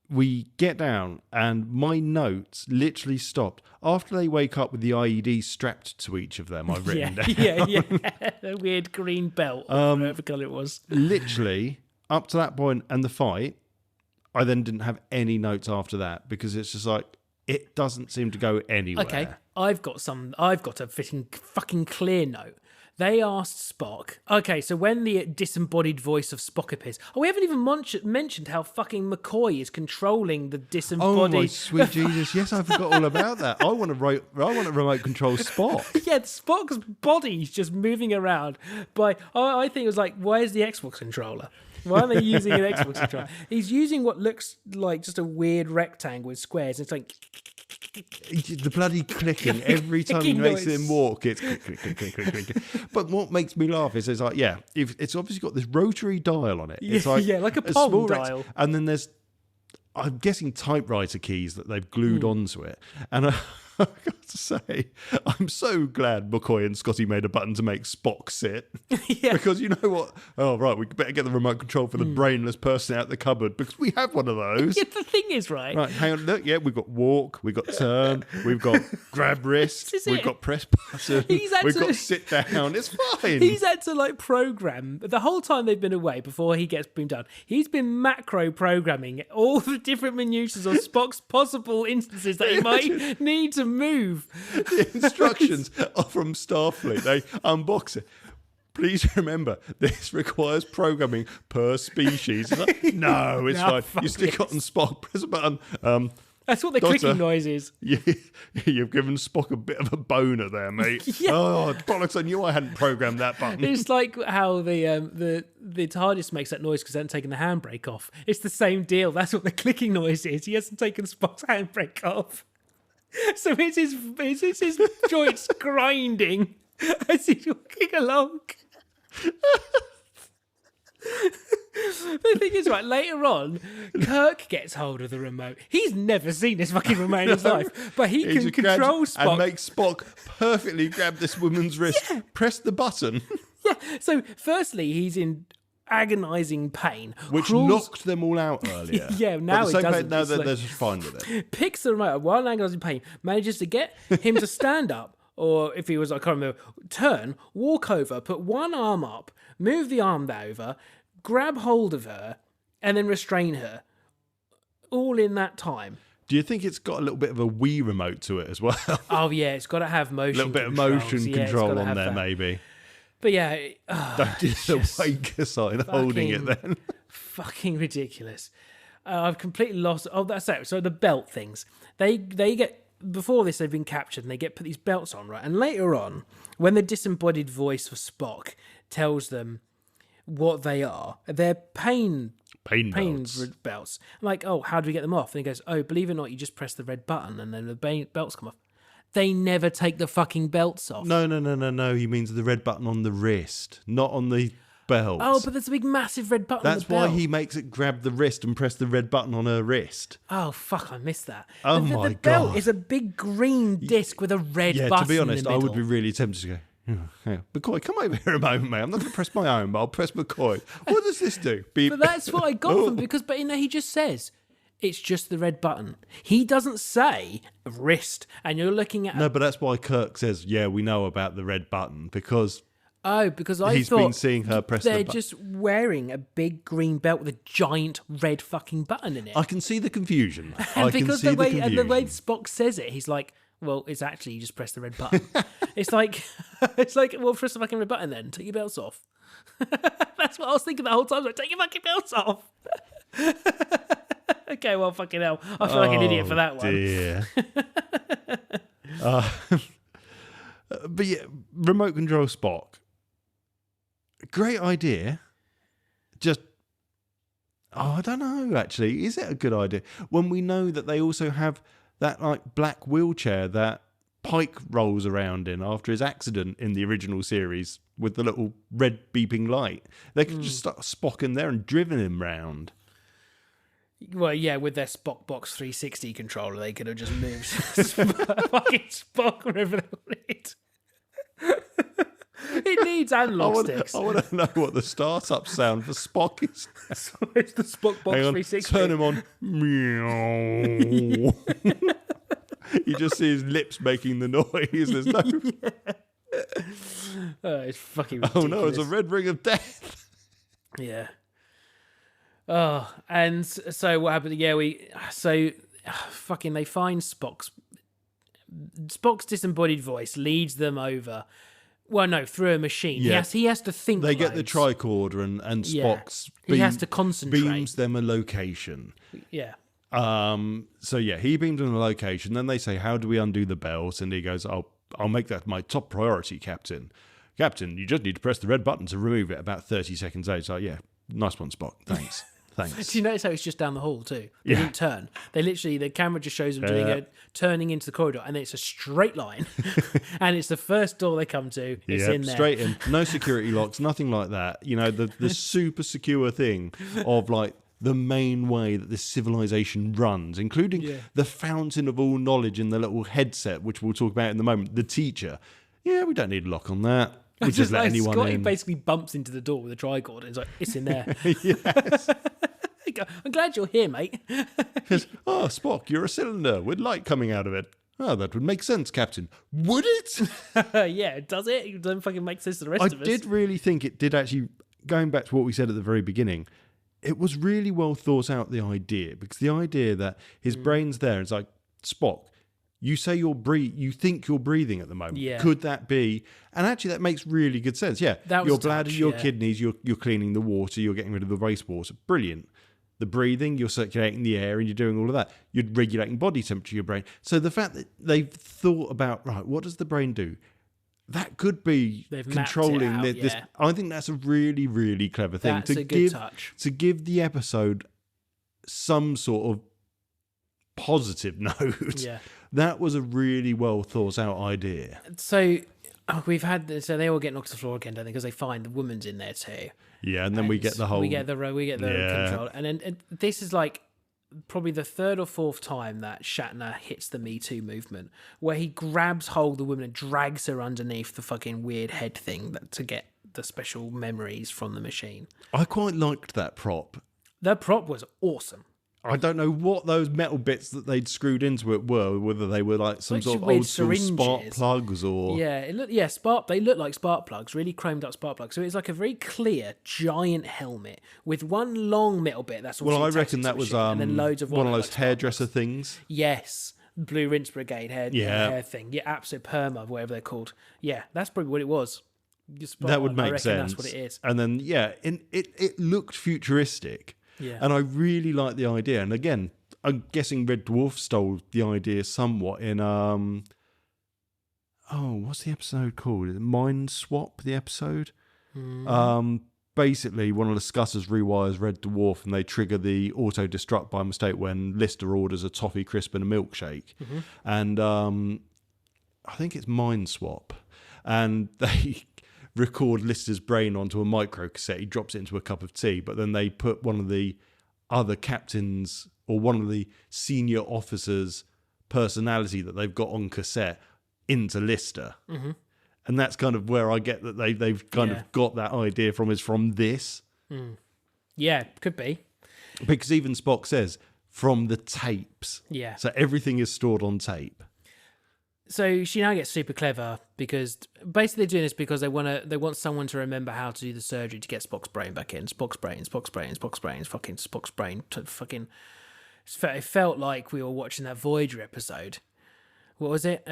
we get down and my notes literally stopped after they wake up with the IED strapped to each of them. I've written down. Yeah. The weird green belt, whatever colour it was. Literally up to that point and the fight, I then didn't have any notes after that because it's just like it doesn't seem to go anywhere. Okay, I've got a fucking clear note. They asked Spock. Okay, so when the disembodied voice of Spock appears, we haven't even mentioned how fucking McCoy is controlling the disembodied. Oh my sweet Jesus! Yes, I forgot all about that. I want to remote control Spock. Yeah, Spock's body's just moving around. I think it was like, where's the Xbox controller? Why are they using an Xbox controller? He's using what looks like just a weird rectangle with squares. It's like the bloody clicking every time he makes him walk. It's click, click, click, click, click, click. But what makes me laugh is it's like, it's obviously got this rotary dial on it. It's like a Pong dial. And then there's, I'm guessing, typewriter keys that they've glued onto it. And I've got to say, I'm so glad McCoy and Scotty made a button to make Spock sit. Yeah. Because you know what? Oh, right, we better get the remote control for the brainless person out the cupboard because we have one of those. Yeah, the thing is, right, hang on, look, we've got walk, we've got turn, we've got grab wrist, we've got press button, we've got sit down. It's fine. He's had to program the whole time they've been away before he gets beamed down. He's been macro programming all the different minutiae of Spock's possible instances that he might need to move. The instructions are from Starfleet. They unbox it. Please remember, this requires programming per species. It's like, no, it's fine. You stick it on Spock, press a button. That's what the Doctor, clicking noise is. You've given Spock a bit of a boner there, mate. Yeah. Oh, bollocks, I knew I hadn't programmed that button. It's like how the TARDIS makes that noise because they haven't taken the handbrake off. It's the same deal. That's what the clicking noise is. He hasn't taken Spock's handbrake off. So it's his joints grinding as he's walking along. The thing is, later on, Kirk gets hold of the remote. He's never seen this fucking remote in his life, but he can control Spock. And make Spock perfectly grab this woman's wrist, press the button. Yeah, so firstly, he's in agonising pain. Which knocked them all out earlier. Yeah, now it doesn't. Now they're just fine with it. Picks the remote while in agonising pain, manages to get him to stand up, or if he was, I can't remember, turn, walk over, put one arm up, move the arm over, grab hold of her, and then restrain her. All in that time. Do you think it's got a little bit of a Wii remote to it as well? Oh, yeah, it's got to have motion. A little bit of motion control on there, maybe. But yeah, don't do the Waker sign holding it then. Fucking ridiculous. I've completely lost. Oh, that's it. So the belt things. They get, before this they've been captured and they put these belts on, right? And later on, when the disembodied voice of Spock tells them what they are, they're pain belts. I'm like, oh, how do we get them off? And he goes, oh, believe it or not, you just press the red button and then the belts come off. They never take the fucking belts off. No. He means the red button on the wrist, not on the belt. Oh, but there's a big, massive red button on the belt. That's why he makes it grab the wrist and press the red button on her wrist. Oh, fuck, I missed that. Oh, my God. The belt is a big green disc with a red button in the middle. Yeah, to be honest, I would be really tempted to go, McCoy, come over here a moment, mate. I'm not going to press my own, but I'll press McCoy. What does this do? Beep. But that's what I got from because, he just says, it's just the red button. He doesn't say wrist, and you're looking at... No, but that's why Kirk says, yeah, we know about the red button, because... Oh, because he's been seeing her press the button. They're just wearing a big green belt with a giant red fucking button in it. I can see the confusion. And the way Spock says it, he's like, well, it's actually you just press the red button. it's like, well, press the fucking red button then. Take your belts off. That's what I was thinking the whole time. Like, take your fucking belts off. Okay, well, fucking hell. I feel like an idiot for that one. Dear. But yeah, remote control Spock. Great idea. Just Oh, I don't know, actually. Is it a good idea? When we know that they also have that like black wheelchair that Pike rolls around in after his accident in the original series with the little red beeping light. They could just start Spock in there and driven him round. Well, yeah, with their Spock Box 360 controller, they could have just moved fucking Spock wherever they wanted. It needs analog sticks. I want to know what the startup sound for Spock is. It's the Spock Box Hang on, 360. turn him on. Meow. You just see his lips making the noise. There's no. It's fucking ridiculous. Oh no! It's a red ring of death. Yeah. Oh, and so what happened? Yeah, fucking they find Spock's disembodied voice leads them over. Well, no, through a machine. Yeah. He has to think. They get the loads. tricorder and Spock's He has to concentrate. beams them a location. Yeah. So yeah, he beams them a location. Then they say, "How do we undo the belt?" And he goes, "I'll make that my top priority, Captain. Captain, you just need to press the red button to remove it." About 30 seconds later, so yeah, nice one, Spock. Thanks. Thanks. Do you notice how it's just down the hall too? They didn't turn. They literally, the camera just shows them turning into the corridor, and it's a straight line, and it's the first door they come to. It's in there, straight in. No security locks, nothing like that. You know, the super secure thing of like the main way that this civilization runs, including the fountain of all knowledge in the little headset, which we'll talk about in the moment. The teacher. Yeah, we don't need a lock on that. We just let anyone Scotty in. basically bumps into the door with a tricorder. It's like, it's in there. Yes. I'm glad you're here, mate. Oh, Spock, you're a cylinder with light coming out of it. Oh, that would make sense, Captain. Would it? Yeah, does it? It doesn't fucking make sense to the rest of us. I did really think it did actually, going back to what we said at the very beginning, it was really well thought out, the idea, because the idea that his brain's there, it's like, Spock, you say you think you're breathing at the moment. Yeah. Could that be? And actually, that makes really good sense. Yeah, your bladder, your kidneys, you're cleaning the water, you're getting rid of the wastewater. Brilliant. The breathing, you're circulating the air, and you're doing all of that. You're regulating body temperature, your brain. So the fact that they've thought about, right, what does the brain do? That could be controlling this. I think that's a really, really clever thing. That's a good touch. To give the episode some sort of positive note. Yeah. That was a really well thought out idea. So they all get knocked to the floor again, don't they? Because they find the woman's in there too. Yeah, and then we get the control, and then this is like probably the third or fourth time that Shatner hits the Me Too movement, where he grabs hold of the woman and drags her underneath the fucking weird head thing to get the special memories from the machine. I quite liked that prop. The prop was awesome. I don't know what those metal bits that they'd screwed into it were, whether they were like some sort of weird old school syringes. spark plugs or... Yeah, they look like spark plugs, really chromed up spark plugs. So it's like a very clear, giant helmet with one long metal bit. That's Well, I reckon that was and then loads of one of those hairdresser things. Yes, Blue Rinse Brigade hair thing. Yeah, absolute perma, whatever they're called. Yeah, that's probably what it was. That would make sense. That's what it is. And then, it looked futuristic. Yeah. And I really like the idea. And again, I'm guessing Red Dwarf stole the idea somewhat in what's the episode called? Is it Mind Swap, the episode? Basically, one of the Scutters rewires Red Dwarf and they trigger the auto-destruct by mistake when Lister orders a toffee crisp and a milkshake. Mm-hmm. And I think it's Mind Swap. And they record Lister's brain onto a micro cassette. He drops it into a cup of tea, but then they put one of the other captains or one of the senior officers' personality that they've got on cassette into Lister. Mm-hmm. And that's kind of where I get that they've kind of got that idea from this. Mm. Yeah, could be. Because even Spock says, from the tapes. Yeah. So everything is stored on tape. So she now gets super clever because basically they're doing this because they want someone to remember how to do the surgery to get Spock's brain back in. Spock's brain, fucking Spock's brain. It felt like we were watching that Voyager episode. What was it?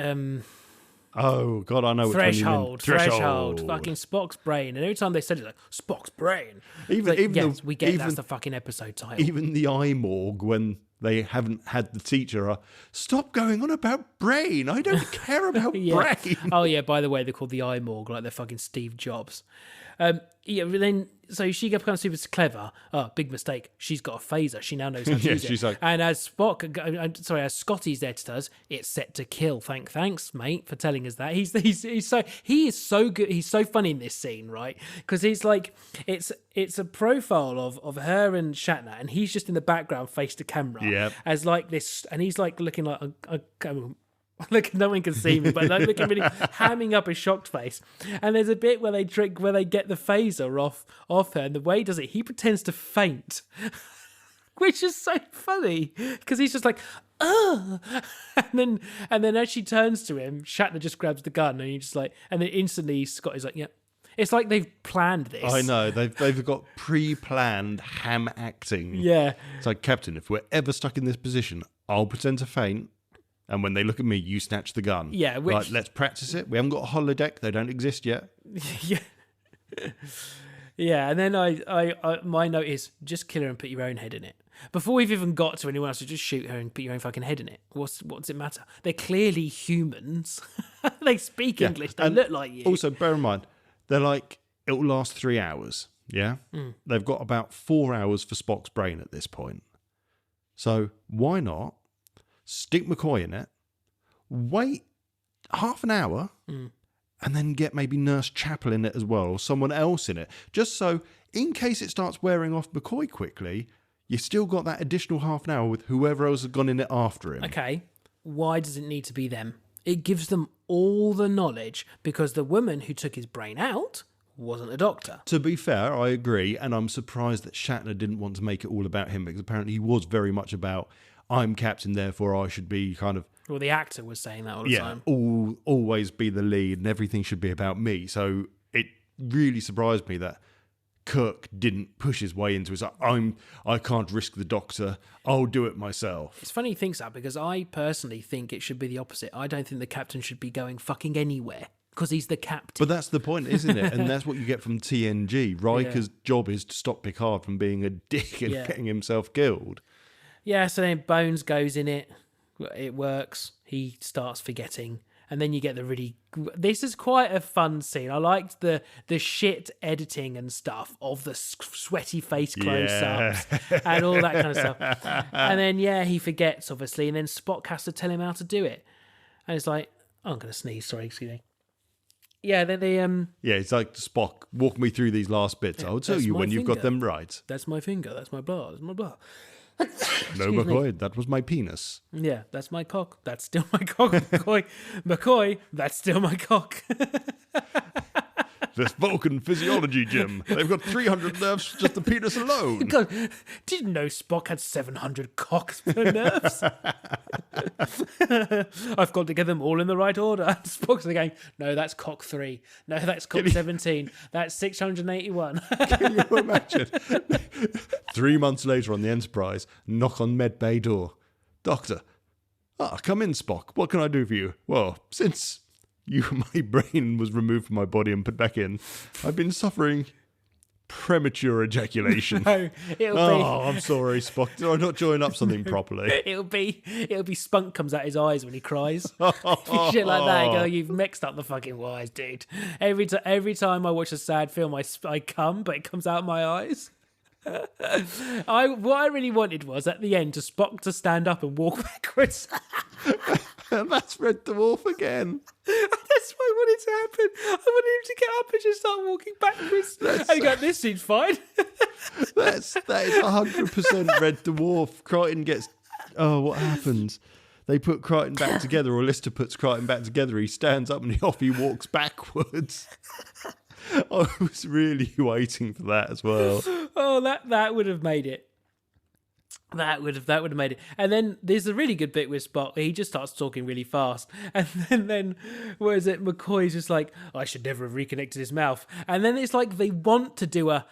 Oh God, I know which one you mean. Threshold. Fucking Spock's brain. And every time they said it, like Spock's brain. That's the fucking episode title. Even the iMorg when they haven't had the teacher. Stop going on about brain. I don't care about brain. Oh yeah. By the way, they're called the iMorg, like they're fucking Steve Jobs. yeah, but then so she becomes super clever. Oh, big mistake. She's got a phaser. She now knows how to use she's it. like- And as as Scotty's there to us, it's set to kill. Thanks, mate, for telling us that. He is so good. He's so funny in this scene, right? Because he's like, it's a profile of her and Shatner, and he's just in the background, face to camera, Yep. as like this, and he's like looking like look, no one can see me, but like looking really hamming up a shocked face. And there's a bit where they get the phaser off her, and the way he does it, he pretends to faint, which is so funny because he's just like, ugh. And then as she turns to him, Shatner just grabs the gun, and he just like, and then instantly Scott is like, yeah. It's like they've planned this. I know they've got pre-planned ham acting. Yeah. It's like, Captain, if we're ever stuck in this position, I'll pretend to faint. And when they look at me, you snatch the gun. Yeah, which... Right, let's practice it. We haven't got a holodeck. They don't exist yet. Yeah. Yeah, and then I my note is just kill her and put your own head in it. Before we've even got to anyone else, just shoot her and put your own fucking head in it. What does it matter? They're clearly humans. They speak English. They look like you. Also, bear in mind, they're like, it'll last 3 hours. Yeah? They've got about 4 hours for Spock's brain at this point. So why not stick McCoy in it, wait half an hour, and then get maybe Nurse Chapel in it as well, or someone else in it, just so in case it starts wearing off McCoy quickly, you still got that additional half an hour with whoever else has gone in it after him. Okay, why does it need to be them? It gives them all the knowledge because the woman who took his brain out wasn't a doctor. To be fair, I agree, and I'm surprised that Shatner didn't want to make it all about him, because apparently he was very much about, I'm captain, therefore I should be kind of... Well, the actor was saying that all the time. Always be the lead, and everything should be about me. So it really surprised me that Kirk didn't push his way into it. It's like, I can't risk the doctor. I'll do it myself. It's funny he thinks that, because I personally think it should be the opposite. I don't think the captain should be going fucking anywhere, because he's the captain. But that's the point, isn't it? And that's what you get from TNG. Riker's job is to stop Picard from being a dick and getting himself killed. Yeah, so then Bones goes in it. It works. He starts forgetting. And then you get the really... This is quite a fun scene. I liked the shit editing and stuff of the sweaty face close-ups and all that kind of stuff. And then, he forgets, obviously. And then Spock has to tell him how to do it. And it's like... Oh, I'm going to sneeze. Sorry, excuse me. Yeah, then they... Yeah, it's like, Spock, walk me through these last bits. I'll tell you when you've got them right. That's my finger. That's my blah. That's my blah. No, McCoy, that was my penis. Yeah, that's my cock. That's still my cock. McCoy, that's still my cock. This Vulcan physiology, Jim. They've got 300 nerves for just the penis alone. God, didn't know Spock had 700 cocks per nerves. I've got to get them all in the right order. And Spock's going, no, that's cock 3. No, that's cock 17. That's 681. Can you imagine? 3 months later on the Enterprise, knock on med bay door. Doctor, come in, Spock. What can I do for you? Well, since my brain was removed from my body and put back in, I've been suffering premature ejaculation. No, it'll be... I'm sorry, Spock. Did I not join up something properly? It'll be spunk comes out his eyes when he cries. Shit like that. I go, you've mixed up the fucking wires, dude. Every time I watch a sad film, I come, but it comes out my eyes. What I really wanted was at the end to Spock to stand up and walk backwards. And that's Red Dwarf again. That's what I wanted to happen. I wanted him to get up and just start walking backwards. And go, this seems fine. That is 100% Red Dwarf. Crichton gets... Oh, what happens? They put Crichton back together, or Lister puts Crichton back together. He stands up and off he walks backwards. I was really waiting for that as well. Oh, that would have made it. That would have made it. And then there's a really good bit with Spock. He just starts talking really fast. And then where is it? McCoy's just like, I should never have reconnected his mouth. And then it's like they want to do a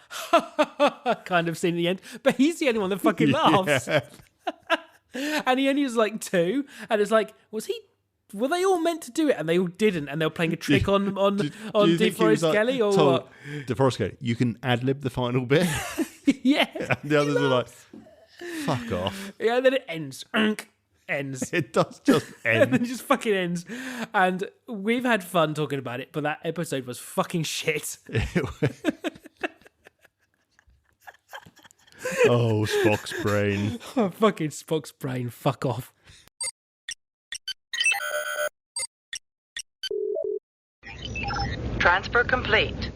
kind of scene at the end, but he's the only one that fucking laughs. And he only was like 2. And it's like, were they all meant to do it and they all didn't, and they were playing a trick on DeForest Kelly or what? DeForest Kelly, you can ad-lib the final bit. Yeah. And the others were like, fuck off. Yeah, and then it ends. Ends. It does just end. And then it just fucking ends. And we've had fun talking about it, but that episode was fucking shit. Oh, Spocks Brain. Oh, fucking Spocks Brain, fuck off. Transfer complete.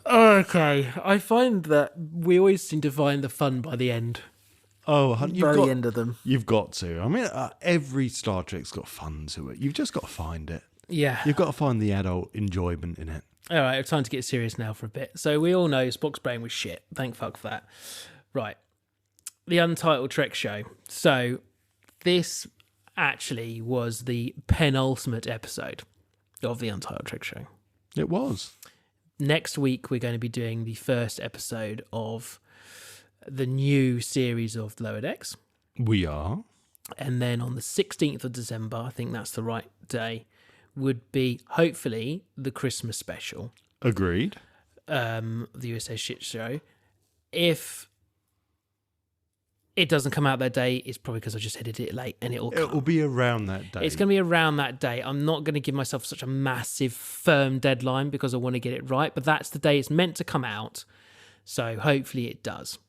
Okay, I find that we always seem to find the fun by the end. Oh, Very end of them. You've got to. I mean, every Star Trek's got fun to it. You've just got to find it. Yeah. You've got to find the adult enjoyment in it. All right, time to get serious now for a bit. So we all know Spock's Brain was shit. Thank fuck for that. Right. The Untitled Trek Show. So this actually was the penultimate episode of the Untitled Trek Show. It was. Next week, we're going to be doing the first episode of the new series of Lower Decks. We are. And then on the 16th of December, I think that's the right day, would be hopefully the Christmas special. Agreed. The USA Shit Show. If it doesn't come out that day, it's probably because I just edited it late and it'll be around that day. It's going to be around that day. I'm not going to give myself such a massive, firm deadline because I want to get it right, but that's the day it's meant to come out. So hopefully it does.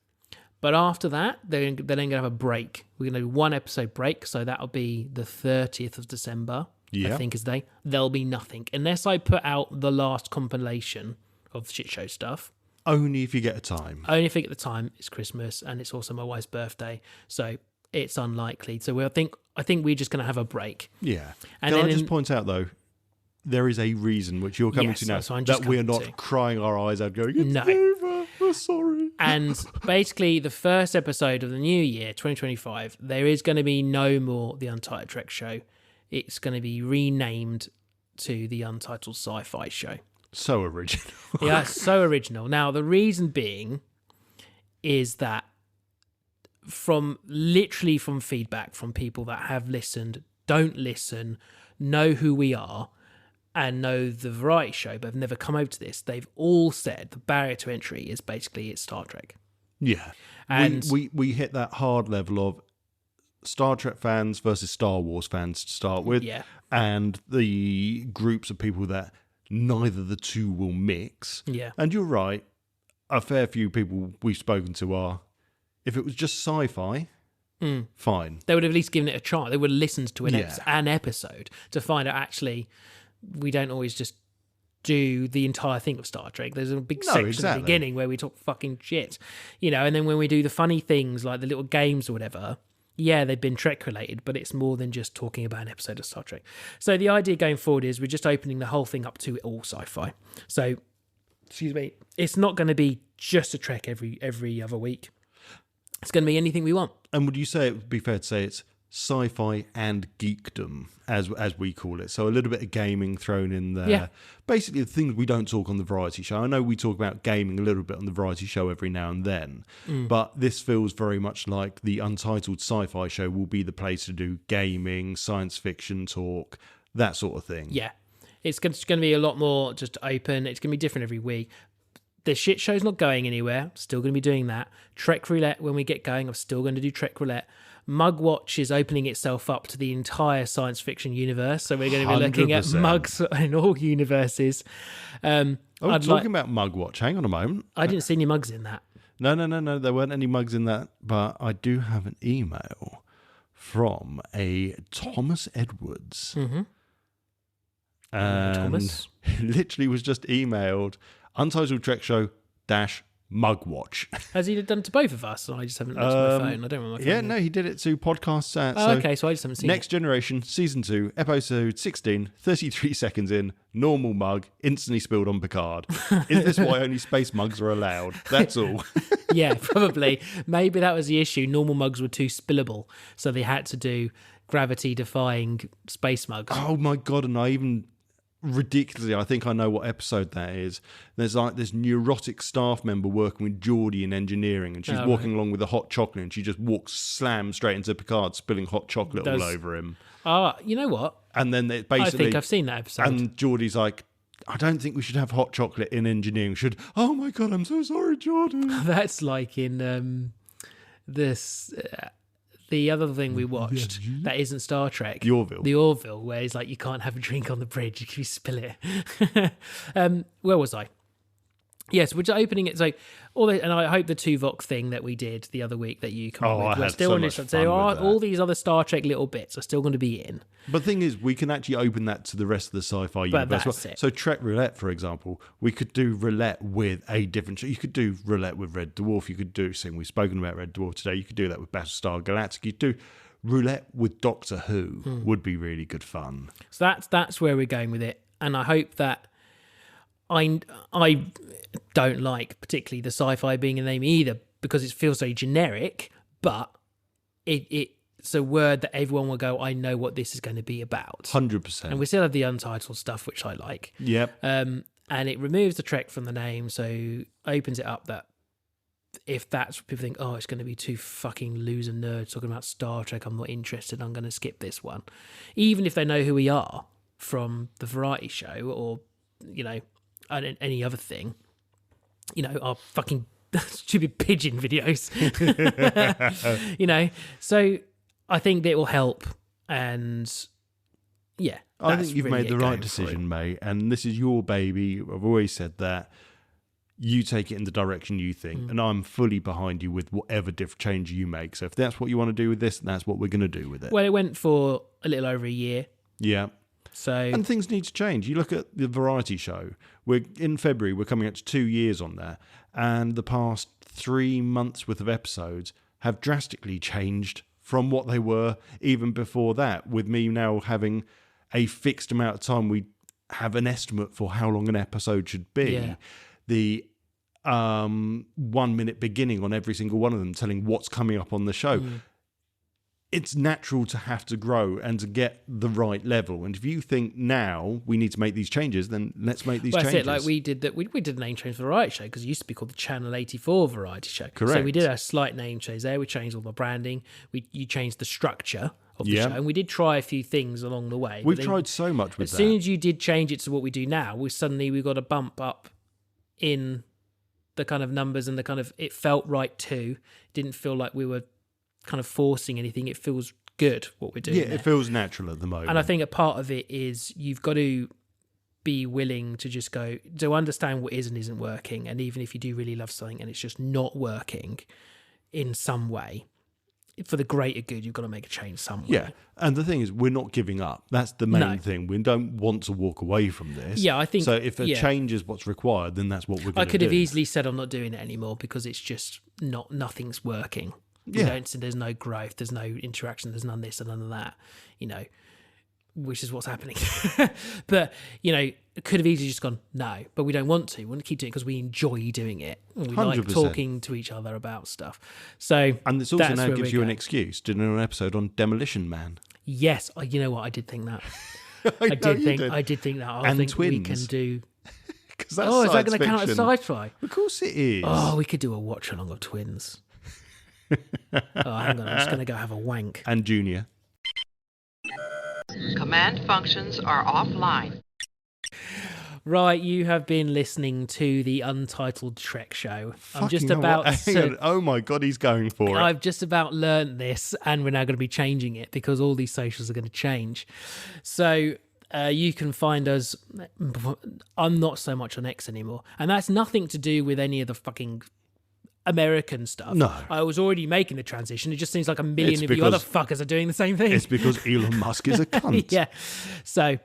But after that, they're then going to have a break. We're going to do one episode break. So that'll be the 30th of December, I think is the day. There'll be nothing. Unless I put out the last compilation of shit show stuff. Only if you get a time. Only if I get the time. It's Christmas and it's also my wife's birthday. So it's unlikely. So I think we're just going to have a break. Yeah. And Can I just point out, though, there is a reason, which you're coming to now, that we're not crying our eyes out going, it's over, we're sorry. And basically, the first episode of the new year, 2025, there is going to be no more The Untitled Trek Show. It's going to be renamed to The Untitled Sci-Fi Show. So original. Yeah, so original. Now, the reason being is that from feedback from people that have listened, don't listen, know who we are, and know the variety show, but have never come over to this, they've all said the barrier to entry is basically it's Star Trek. Yeah. And we hit that hard level of Star Trek fans versus Star Wars fans to start with. Yeah. And the groups of people that neither the two will mix. Yeah. And you're right. A fair few people we've spoken to are, if it was just sci-fi, fine. They would have at least given it a try. They would have listened to an episode to find out actually we don't always just do the entire thing of Star Trek. There's a big section at the beginning where we talk fucking shit, and then when we do the funny things like the little games or whatever, they've been Trek related, but it's more than just talking about an episode of Star Trek. So the idea going forward is we're just opening the whole thing up to all sci-fi. So, excuse me, it's not going to be just a Trek every other week. It's going to be anything we want. And would you say it would be fair to say it's sci-fi and geekdom, as we call it? So a little bit of gaming thrown in there. Yeah. Basically, the things we don't talk on the variety show. I know we talk about gaming a little bit on the variety show every now and then, but this feels very much like the Untitled Sci-Fi Show will be the place to do gaming, science fiction talk, that sort of thing. Yeah. It's going to be a lot more just open. It's going to be different every week. The shit show's not going anywhere. Still going to be doing that. Trek Roulette, when we get going, I'm still going to do Trek Roulette. Mugwatch is opening itself up to the entire science fiction universe. So we're going to be looking at mugs in all universes. Talking about Mugwatch, hang on a moment. I didn't see any mugs in that. No. There weren't any mugs in that. But I do have an email from a Thomas Edwards. Mm-hmm. And Thomas? literally was just emailed Untitled Trek Show Mugwatch. Has he done it to both of us? I just haven't looked at my phone. I don't remember my phone. Yeah, no, he did it to Podcasts at. Okay, so I just haven't seen Next Generation, Season 2, Episode 16, 33 seconds in, normal mug, instantly spilled on Picard. Is this why only space mugs are allowed? That's all. Yeah, probably. Maybe that was the issue. Normal mugs were too spillable, so they had to do gravity-defying space mugs. Oh my God, and I even... ridiculously, I think I know what episode that is. There's like this neurotic staff member working with Geordie in engineering, and she's walking along with a hot chocolate, and she just slams straight into Picard, spilling hot chocolate all over him. You know what? And then it basically, I think I've seen that episode. And Geordie's like, I don't think we should have hot chocolate in engineering. Oh my God, I'm so sorry, Geordie. That's like in this. The other thing we watched that isn't Star Trek, the Orville, where it's like you can't have a drink on the bridge if you spill it. Where was I? Yes, we're just opening it. So, and I hope the Tuvok thing that we did the other week that you come up with. I We're had still so on much this. fun with that. All these other Star Trek little bits are still going to be in. But the thing is, we can actually open that to the rest of the sci-fi universe. that's it. So Trek Roulette, for example, we could do roulette with a different show. You could do roulette with Red Dwarf. You could do, we've spoken about Red Dwarf today. You could do that with Battlestar Galactica. You could do roulette with Doctor Who. Would be really good fun. So that's where we're going with it, and I hope that I don't like particularly the sci-fi being a name either because it feels so generic, but it's a word that everyone will go, I know what this is going to be about. 100%. And we still have the untitled stuff, which I like. Yep. And it removes the Trek from the name, so opens it up that if that's what people think, oh, it's going to be two fucking loser nerds talking about Star Trek, I'm not interested, I'm going to skip this one. Even if they know who we are from the variety show or, any other thing, our fucking stupid pigeon videos, so I think that it will help. And yeah, I think you've made the right decision, mate. And this is your baby. I've always said that. You take it in the direction you think, and I'm fully behind you with whatever different change you make. So if that's what you want to do with this, that's what we're going to do with it. Well, it went for a little over a year. Yeah. And things need to change. You look at the variety show. We're in February. We're coming up to 2 years on that, and the past 3 months worth of episodes have drastically changed from what they were even before that. With me now having a fixed amount of time, we have an estimate for how long an episode should be. Yeah. The 1 minute beginning on every single one of them, telling what's coming up on the show. It's natural to have to grow and to get the right level. And if you think now we need to make these changes, then let's make these changes. That's it. Like we did that. We did name change for the variety show because it used to be called the Channel 84 variety show. Correct. So we did a slight name change there. We changed all the branding. You changed the structure of the show, and we did try a few things along the way. We've tried so much with that. As that. soon as you did change it to what we do now, we got a bump up in the kind of numbers and the kind of, it felt right too. It didn't feel like we were kind of forcing anything. It feels good what we're doing. Yeah, it feels natural at the moment. And I think a part of it is you've got to be willing to just go to understand what is and isn't working. And even if you do really love something and it's just not working in some way, for the greater good, you've got to make a change somewhere. Yeah, and the thing is, we're not giving up. That's the main thing. We don't want to walk away from this. Yeah, I think so. If a change is what's required, then that's what we're going to do. I could have easily said I'm not doing it anymore because it's just nothing's working. There's no growth, there's no interaction, there's none of this and none of that, which is what's happening. But, it could have easily just gone, no, but we don't want to. We want to keep doing it because we enjoy doing it. And we 100%. Like talking to each other about stuff. So, and this also now gives you an excuse to do an episode on Demolition Man. Yes, you know what? I did think that. I did think that. I think twins. we can do. Because that's is that going to count as sci-fi? Of course it is. Oh, we could do a watch along of twins. Hang on, I'm just going to go have a wank. And Junior. Command functions are offline. Right, you have been listening to the Untitled Trek Show. Oh my God, he's going for it. I've just about learned this, and we're now going to be changing it because all these socials are going to change. So you can find us. I'm not so much on X anymore, and that's nothing to do with any of the fucking American stuff. No. I was already making the transition. It just seems like a million of you other fuckers are doing the same thing. It's because Elon Musk is a cunt. Yeah. So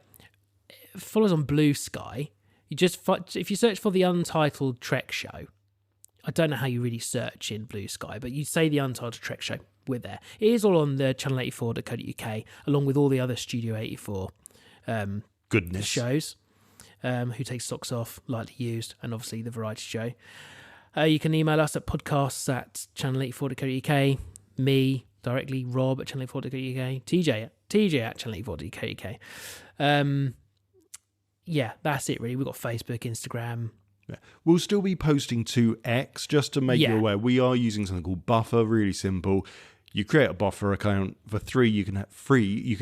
follow us on Blue Sky. If you search for the Untitled Trek Show, I don't know how you really search in Blue Sky, but you say the Untitled Trek Show, we're there. It is all on the channel84.co.uk, along with all the other Studio 84 goodness shows. Who Takes Socks Off, Lightly Used, and obviously the variety show. You can email us at podcasts@channel84.co.uk, me directly, Rob at channel84.co.uk, TJ at channel84.co.uk. Yeah, that's it really. We've got Facebook, Instagram. Yeah. We'll still be posting to X, just to make you aware. We are using something called Buffer, really simple. You create a Buffer account for free. You can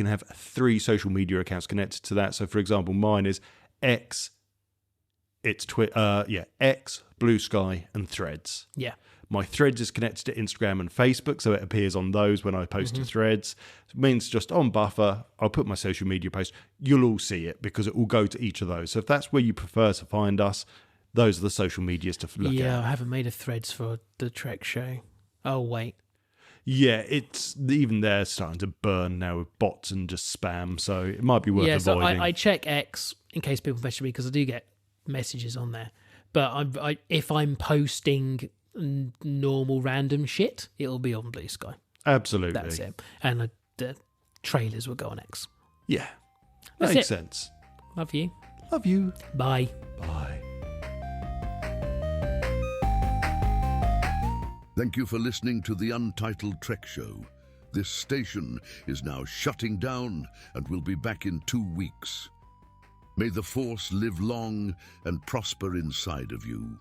have 3 social media accounts connected to that. So for example, mine is X, it's X, Blue Sky, and Threads. Yeah. My Threads is connected to Instagram and Facebook, so it appears on those when I post to Threads. It means just on Buffer, I'll put my social media post. You'll all see it because it will go to each of those. So if that's where you prefer to find us, those are the social medias to look Yeah, at. I haven't made a threads for the Trek show. Oh, wait. Yeah, it's even they're starting to burn now with bots and just spam, so it might be worth avoiding. So I check X in case people message me because I do get messages on there. But if I'm posting normal random shit, it'll be on Blue Sky. Absolutely. That's it. And the trailers will go on X. Yeah. That's Makes it. sense. Love you. Love you. Bye. Bye. Thank you for listening to the Untitled Trek Show. This station is now shutting down and will be back in 2 weeks. May the Force live long and prosper inside of you.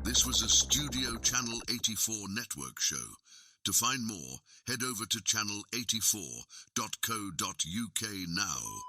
This was a Studio Channel 84 network show. To find more, head over to channel84.co.uk now.